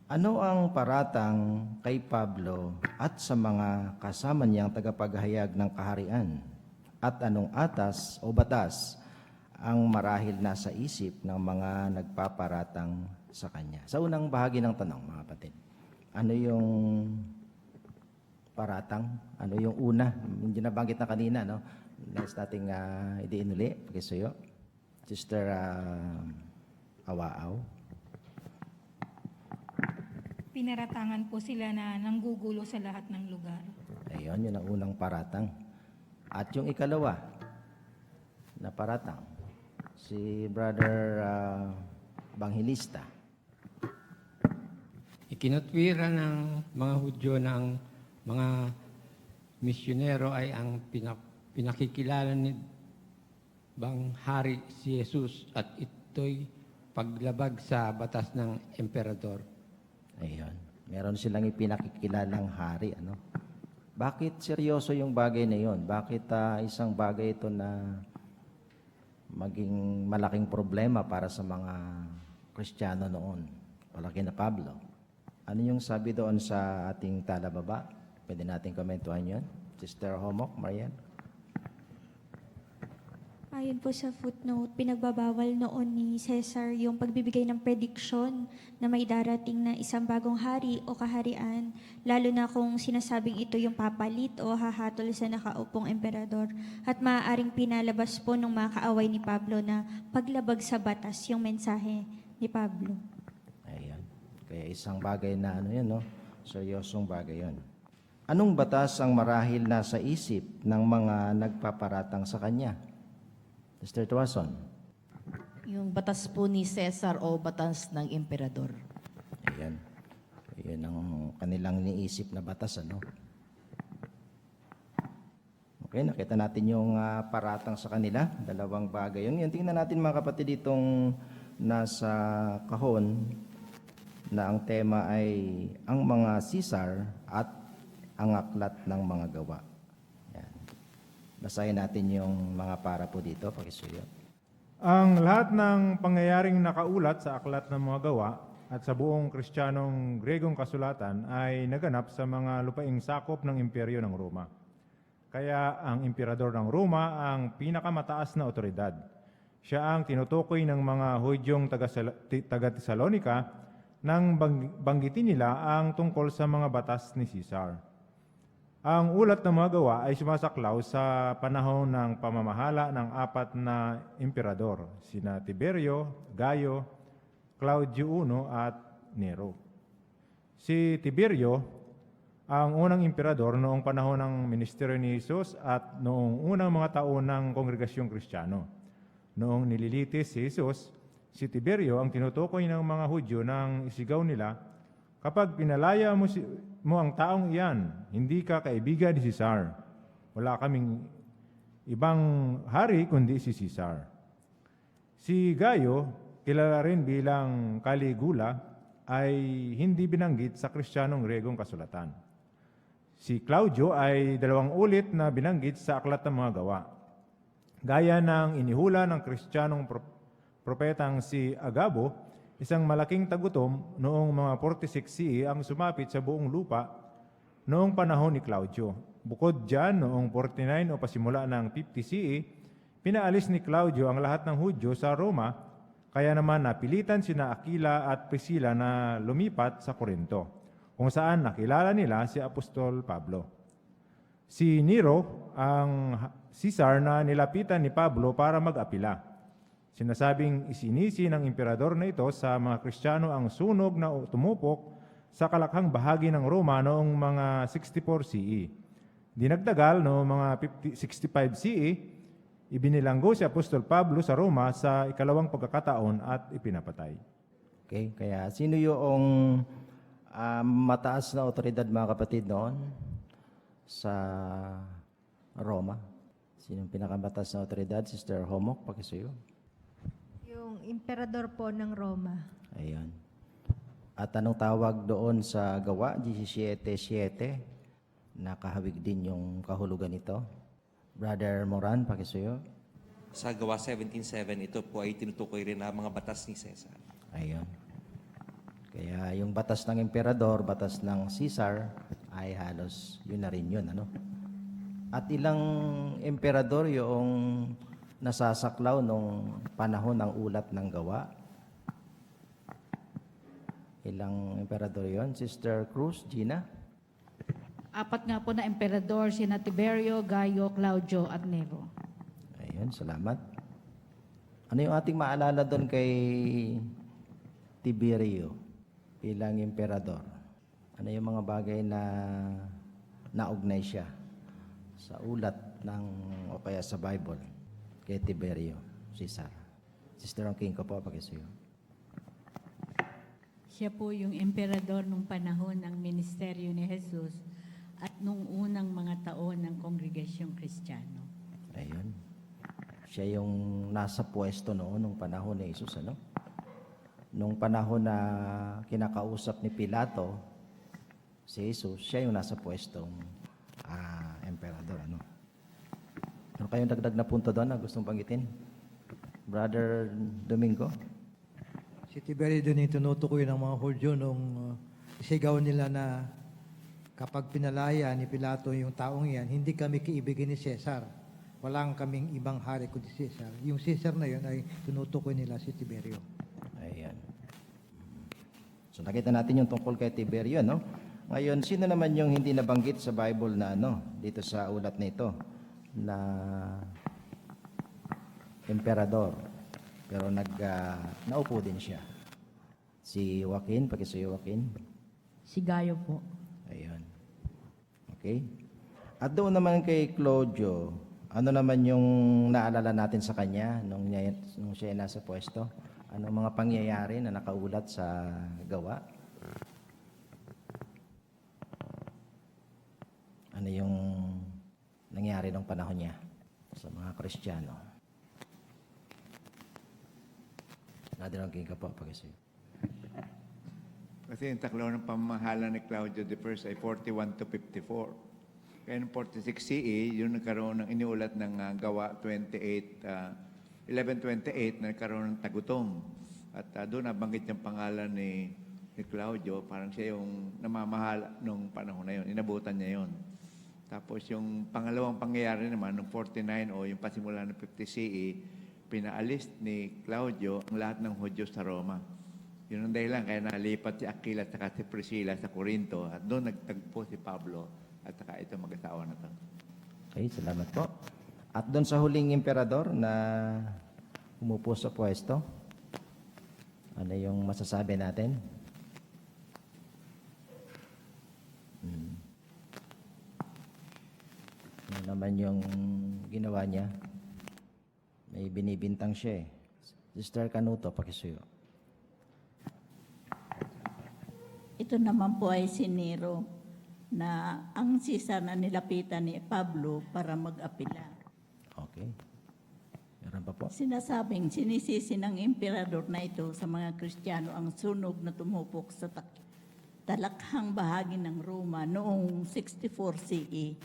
ano ang paratang kay Pablo at sa mga kasama niyang tagapaghayag ng kaharian? At anong atas o batas ang marahil nasa isip ng mga nagpaparatang sa kanya? Sa unang bahagi ng tanong, mga kapatid, ano yung paratang? Ano yung una? Hindi nabanggit na kanina, no? Next nating idiin uli. Pakisuyo. Sister Awaaw. Pinaratangan po sila na nanggugulo sa lahat ng lugar. Ayun, yun ang unang paratang. At yung ikalawa na paratang, si Brother Banghilista. Ikinatwira ng mga Hudyo ng mga misyonero ay ang pinakikilala ni bang hari si Jesus at ito'y paglabag sa batas ng emperador. Ayun. Meron silang ipinakikilalang hari. Ano? Bakit seryoso yung bagay na yun? Bakit isang bagay ito na maging malaking problema para sa mga Kristiyano noon? Wala kina Pablo. Ano yung sabi doon sa ating talababa? Pwede natin komentuhan yun? Sister Homok, Marian? Ayon po sa footnote, pinagbabawal noon ni Caesar yung pagbibigay ng prediction na may darating na isang bagong hari o kaharian, lalo na kung sinasabing ito yung papalit o hahatol sa nakaupong emperador. At maaaring pinalabas po ng mga kaaway ni Pablo na paglabag sa batas yung mensahe ni Pablo. Ayan. Kaya isang bagay na ano yun, no? Seryosong bagay yun. Anong batas ang marahil nasa isip ng mga nagpaparatang sa kanya? Mr. Tuason. Yung batas po ni Cesar o batas ng emperador. Ayan. Ayan ang kanilang niisip na batas, ano? Okay, nakita natin yung paratang sa kanila. Dalawang bagay yun. Yan, tingnan natin mga kapatid itong nasa kahon na ang tema ay ang mga Caesar at ang aklat ng mga gawa. Basahin natin yung mga para po dito, pakisuyo. Ang lahat ng pangyayaring nakaulat sa aklat ng mga gawa at sa buong Kristiyanong Gregong kasulatan ay naganap sa mga lupaing sakop ng imperyo ng Roma. Kaya ang emperador ng Roma ang pinakamataas na otoridad. Siya ang tinutukoy ng mga Hudyong taga-Thessalonica nang banggitin nila ang tungkol sa mga batas ni Caesar. Ang ulat ng mga gawa ay sumasaklaw sa panahon ng pamamahala ng apat na emperador, sina Tiberio, Gayo, Claudio I at Nero. Si Tiberio ang unang emperador noong panahon ng ministeryo ni Jesus at noong unang mga taon ng Kongregasyong Kristiyano. Noong nililitis si Jesus, si Tiberio ang tinutukoy ng mga Hudyo nang isigaw nila, "Kapag pinalaya mo ang taong iyan, hindi ka kaibigan ni Caesar. Wala kaming ibang hari kundi si Caesar." Si Gayo, kilala rin bilang Caligula, ay hindi binanggit sa Kristiyanong Gregong kasulatan. Si Claudio ay 2 ulit na binanggit sa aklat ng mga gawa. Gaya ng inihula ng Kristiyanong propetang si Agabo, isang malaking tagutom noong mga 46 CE ang sumapit sa buong lupa noong panahon ni Claudio. Bukod dyan, noong 49 o pasimula ng 50 CE, pinaalis ni Claudio ang lahat ng Hudyo sa Roma, kaya naman napilitan sina Aquila at Priscilla na lumipat sa Corinto, kung saan nakilala nila si Apostol Pablo. Si Nero ang Caesar na nilapitan ni Pablo para mag-apila. Sinasabing isinisi ng emperador na ito sa mga Kristiyano ang sunog na tumupok sa kalakhang bahagi ng Roma noong mga 64 CE. Dinagdagal noong mga 65 CE, ibinilanggo si Apostol Pablo sa Roma sa ikalawang pagkakataon at ipinapatay. Okay, kaya sino yung mataas na otoridad mga kapatid noon sa Roma? Sino yung pinakamataas na otoridad? Sister Homok, pakisuyo. Yung emperador po ng Roma. Ayan. At anong tawag doon sa gawa? 17:7. Nakahawig din yung kahulugan nito. Brother Moran, pakisuyo. Sa gawa 17:7, ito po ay tinutukoy rin na mga batas ni Cesar. Ayun. Kaya yung batas ng emperador, batas ng Caesar, ay halos yun na rin yun. Ano? At ilang emperador yung nasasaklaw nung panahon ng ulat ng gawa? Ilang emperador yon? Sister Cruz, Gina? 4 nga po na emperador, sina Tiberio, Gayo, Claudio, at Nero. Ayun, salamat. Ano yung ating maalala doon kay Tiberio bilang emperador? Ano yung mga bagay na naugnay siya sa ulat ng o kaya sa Bible kay Tiberio, Caesar? Sister King ko po, pakisuyo. Siya po yung emperador nung panahon ng ministeryo ni Jesus at nung unang mga taon ng Kongregasyong Kristiyano. Ayun. Siya yung nasa pwesto noon nung panahon ni Jesus, ano? Nung panahon na kinakausap ni Pilato si Jesus, siya yung nasa pwestong emperador, ano? Ano kayong dagdag na punto doon na gustong banggitin? Brother Domingo? Si Tiberio din yung tinutukoy ng mga Hudyo nung isigaw nila na kapag pinalaya ni Pilato yung taong yan, hindi kami kiibigin ni Cesar. Walang kaming ibang hari kundi Cesar. Yung Cesar na yun ay tinutukoy nila si Tiberio. Ayan. So nakita natin yung tungkol kay Tiberio, no? Ngayon, sino naman yung hindi nabanggit sa Bible na dito sa ulat nito na emperador? Pero naupo din siya. Si Joaquin, pakisuyo Joaquin. Si Gayo po. Ayun. Okay. At doon naman kay Claudio, ano naman yung naalala natin sa kanya nung siya ay nasa pwesto? Anong mga pangyayari na nakaulat sa gawa? Ano yung nangyari nung panahon niya sa mga Kristiyano? Nadirang king ka po, pakisuyo. Kasi yung taklaw ng pamahala ni Claudio I ay 41 to 54. Kaya noong 46 CE, yung nagkaroon ng iniulat ng gawa 1128 na nagkaroon ng tagutom. At doon nabanggit yung pangalan ni Claudio, parang siya yung namamahala nung panahon na yun. Inabutan niya yun. Tapos yung pangalawang pangyayari naman, noong 49 o yung pasimula ng 50 CE, pinaalis ni Claudio ang lahat ng Hudyo sa Roma. Yun ang dahilan kaya nalipat si Aquila at si Priscilla sa Corinto at doon nagtagpo si Pablo at saka ito mag-asawa na to. Okay, salamat po. At doon sa huling emperador na umupo sa pwesto, ano yung masasabi natin? Ano naman yung ginawa niya? May binibintang siya eh. Sister Canuto, pakisuyo. Ito naman po ay si Nero na ang Caesar na nilapitan ni Pablo para mag-apila. Okay. Meron pa po? Sinasabing sinisisi ng emperador na ito sa mga Kristiyano ang sunog na tumupok sa talakhang bahagi ng Roma noong 64 CE.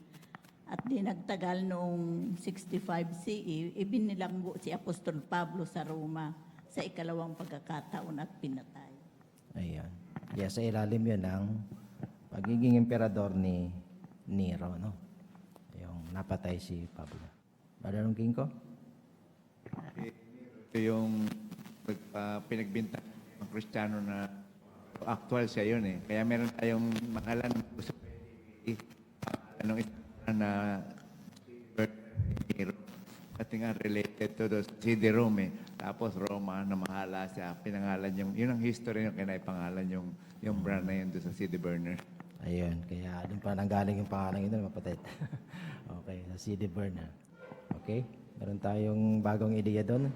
At di nagtagal noong 65 CE, ibinilanggo si Apostol Pablo sa Roma sa ikalawang pagkakataon at pinatay. Ayan. Kaya sa ilalim yun ang pagiging emperador ni Nero, no? Yung napatay si Pablo. Brother King ko? Ito yung pinagbintang ng Kristiyano na actual siya yun eh. Kaya meron tayong makalan anong isa na Nero. Kasi nga related to si Jerome Tapos Roma, namahala siya. Pinangalan yun ang history yung kinaipangalan yung brand na yun doon sa CD burner. Ayun, kaya doon pa nanggaling yung pangalan ito, mapatid. Okay, sa CD burner. Okay, meron tayong bagong ideya doon.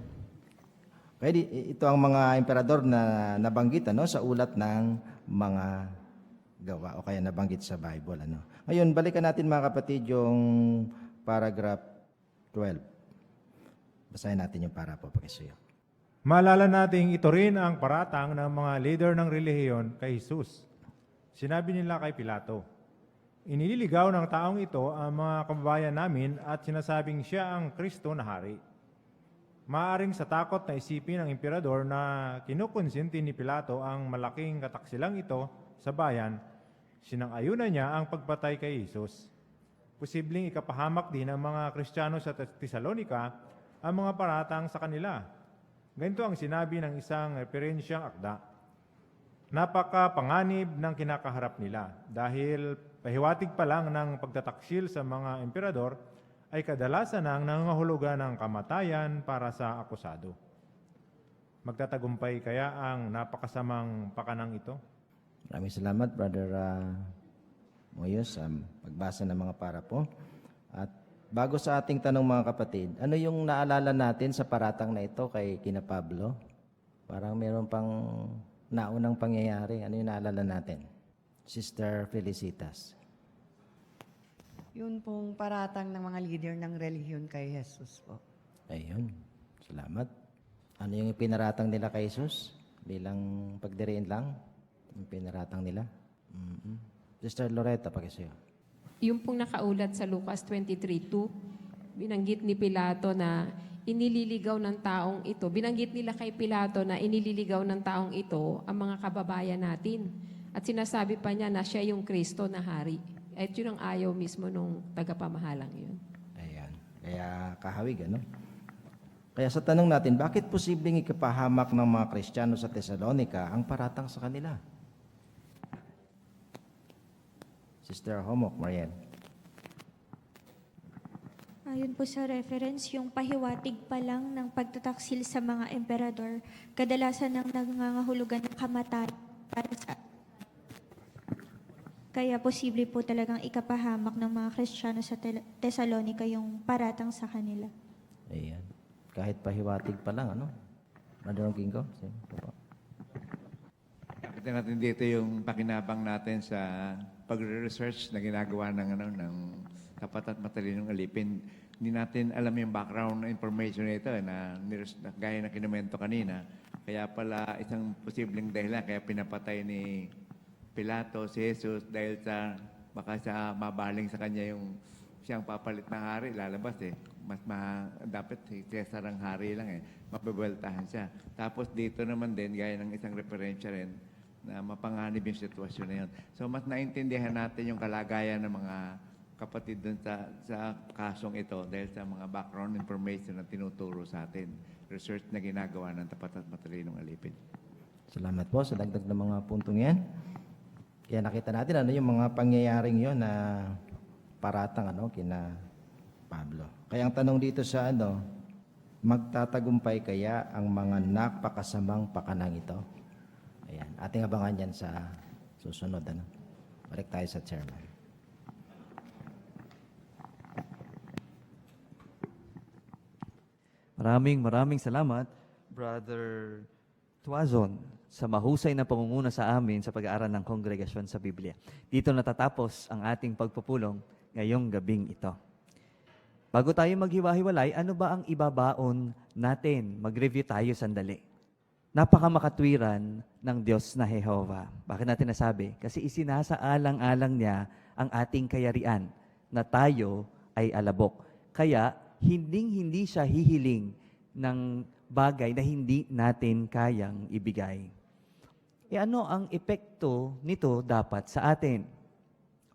Okay, ito ang mga emperador na nabanggit sa ulat ng mga gawa o kaya nabanggit sa Bible. Ngayon, balikan natin mga kapatid yung paragraph 12. Basahin natin yung para po, pakisuyo. Maalala natin ito rin ang paratang ng mga leader ng relihiyon kay Jesus. Sinabi nila kay Pilato, inililigaw ng taong ito ang mga kababayan namin at sinasabing siya ang Kristo na hari. Maaring sa takot na isipin ng emperador na kinukonsinti ni Pilato ang malaking kataksilang ito sa bayan, sinang-ayunan niya ang pagpatay kay Jesus. Posibleng ikapahamak din ng mga Kristiyano sa Tesalonika ang mga paratang sa kanila. Ganito ang sinabi ng isang referensyang akda. Napakapanganib ng kinakaharap nila dahil pahiwatig pa lang ng pagtataksil sa mga emperador ay kadalasan ang nangangahulugan ng kamatayan para sa akusado. Magtatagumpay kaya ang napakasamang pakanang ito? Maraming salamat, Brother Moyos, sa pagbasa ng mga para po. At bago sa ating tanong mga kapatid, ano yung naalala natin sa paratang na ito kay kina Pablo? Parang meron pang naunang pangyayari. Ano yung naalala natin? Sister Felicitas. Yun pong paratang ng mga leader ng relihiyon kay Jesus po. Ayun. Salamat. Ano yung pinaratang nila kay Jesus? Bilang pagdiriin lang? Yung pinaratang nila? Sister Loretta, pakisuyo. Yung pong nakaulat sa Lucas 23:2, binanggit ni Pilato na inililigaw ng taong ito. Binanggit nila kay Pilato na inililigaw ng taong ito ang mga kababayan natin. At sinasabi pa niya na siya yung Kristo na hari. At yun ang ayaw mismo nung tagapamahalang yun. Ayan. Kaya kahawig, ano? Kaya sa tanong natin, bakit posibleng ikapahamak ng mga Kristiyano sa Tesalonika ang paratang sa kanila? Sister Homok, Mariel. Ayon po sa reference, yung pahiwatig pa lang ng pagtataksil sa mga emperador, kadalasan ng nangangahulugan ng kamatayan para sa... Kaya posible po talagang ikapahamak ng mga Kristiyano sa Tesalonika yung paratang sa kanila. Ayan. Kahit pahiwatig pa lang, ano? Brother Kingo? Nakita natin dito yung pakinabang natin sa pagre-research na ginagawa ng tapat at matalinong alipin. Hindi natin alam yung background information nito na gaya na kinumento kanina. Kaya pala isang posibleng dahilan kaya pinapatay ni Pilato si Jesus dahil sa baka sa mabaling sa kanya yung siyang papalit na hari, lalabas dapat si Cesar ang hari lang mababeltahan siya. Tapos dito naman din, gaya ng isang referensya rin, na mapanganib yung sitwasyon na yun. So mas naintindihan natin yung kalagayan ng mga kapatid dun sa kasong ito dahil sa mga background information na tinuturo sa atin. Research na ginagawa ng tapat at matalinong alipin. Salamat po sa dagdag ng mga puntong yan. Kaya nakita natin ano yung mga pangyayaring yon na paratang kina Pablo. Kaya ang tanong dito sa magtatagumpay kaya ang mga napakasamang pakanang ito? Ayan, ating abangan yan sa susunod. Balik tayo sa chairman. Maraming salamat, Brother Tuazon, sa mahusay na pangunguna sa amin sa pag-aaral ng kongregasyon sa Biblia. Dito natatapos ang ating pagpupulong ngayong gabing ito. Bago tayo maghiwa-hiwalay, ano ba ang ibabaon natin? Mag-review tayo sandali. Napakamakatwiran ng Diyos na Jehovah. Bakit natin nasabi? Kasi isinasaalang-alang niya ang ating kayarian na tayo ay alabok. Kaya, hindi siya hihiling ng bagay na hindi natin kayang ibigay. E ano ang epekto nito dapat sa atin?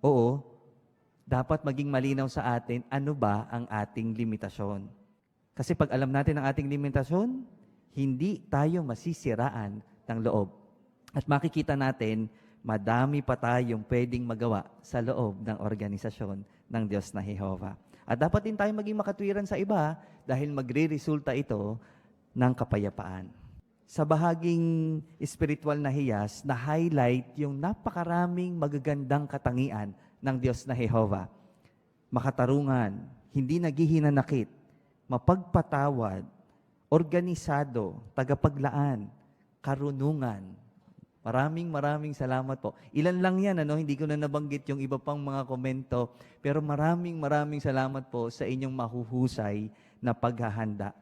Oo, dapat maging malinaw sa atin ano ba ang ating limitasyon. Kasi pag alam natin ang ating limitasyon, hindi tayo masisiraan ng loob. At makikita natin, madami pa tayong pwedeng magawa sa loob ng organisasyon ng Diyos na Jehovah. At dapat din tayo maging makatwiran sa iba dahil magre-resulta ito ng kapayapaan. Sa bahaging spiritual na hiyas, na-highlight yung napakaraming magagandang katangian ng Diyos na Jehovah. Makatarungan, hindi naghihinanakit, mapagpatawad, organisado, tagapaglaan, karunungan. Maraming salamat po. Ilan lang yan, hindi ko na nabanggit yung iba pang mga komento, pero maraming salamat po sa inyong mahuhusay na paghahanda.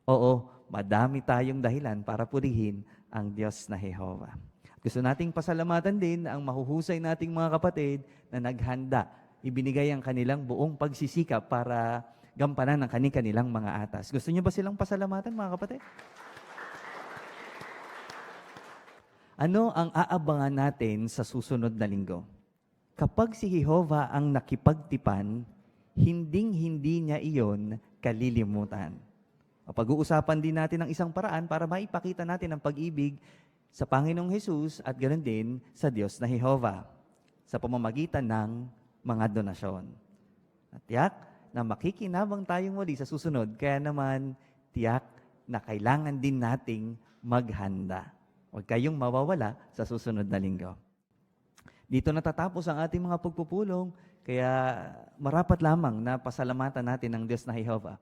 Oo, madami tayong dahilan para purihin ang Diyos na Jehovah. Gusto nating pasalamatan din ang mahuhusay nating mga kapatid na naghanda. Ibinigay ang kanilang buong pagsisikap para gampanan ang kanilang mga atas. Gusto niyo ba silang pasalamatan, mga kapatid? Ano ang aabangan natin sa susunod na linggo? Kapag si Jehovah ang nakipagtipan, hinding-hindi niya iyon kalilimutan. Pag-uusapan din natin ang isang paraan para maipakita natin ang pag-ibig sa Panginoong Hesus at ganoon din sa Diyos na Jehovah sa pamamagitan ng mga donasyon. At tiyak na makikinabang tayong muli sa susunod, kaya naman tiyak na kailangan din nating maghanda. Huwag kayong mawawala sa susunod na linggo. Dito natatapos ang ating mga pagpupulong, kaya marapat lamang na pasalamatan natin ang Diyos na Jehovah.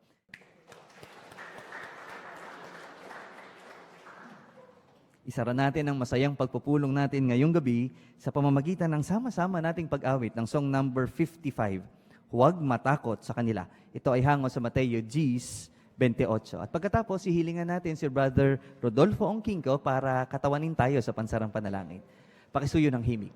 Isara natin ang masayang pagpupulong natin ngayong gabi sa pamamagitan ng sama-sama nating pag-awit ng song number 55, Huwag Matakot sa Kanila. Ito ay hango sa Mateo 10:28. At pagkatapos, hihilingan natin si Brother Rodolfo Ongkinko para katawanin tayo sa pansarang panalangin. Pakisuyo ng himig.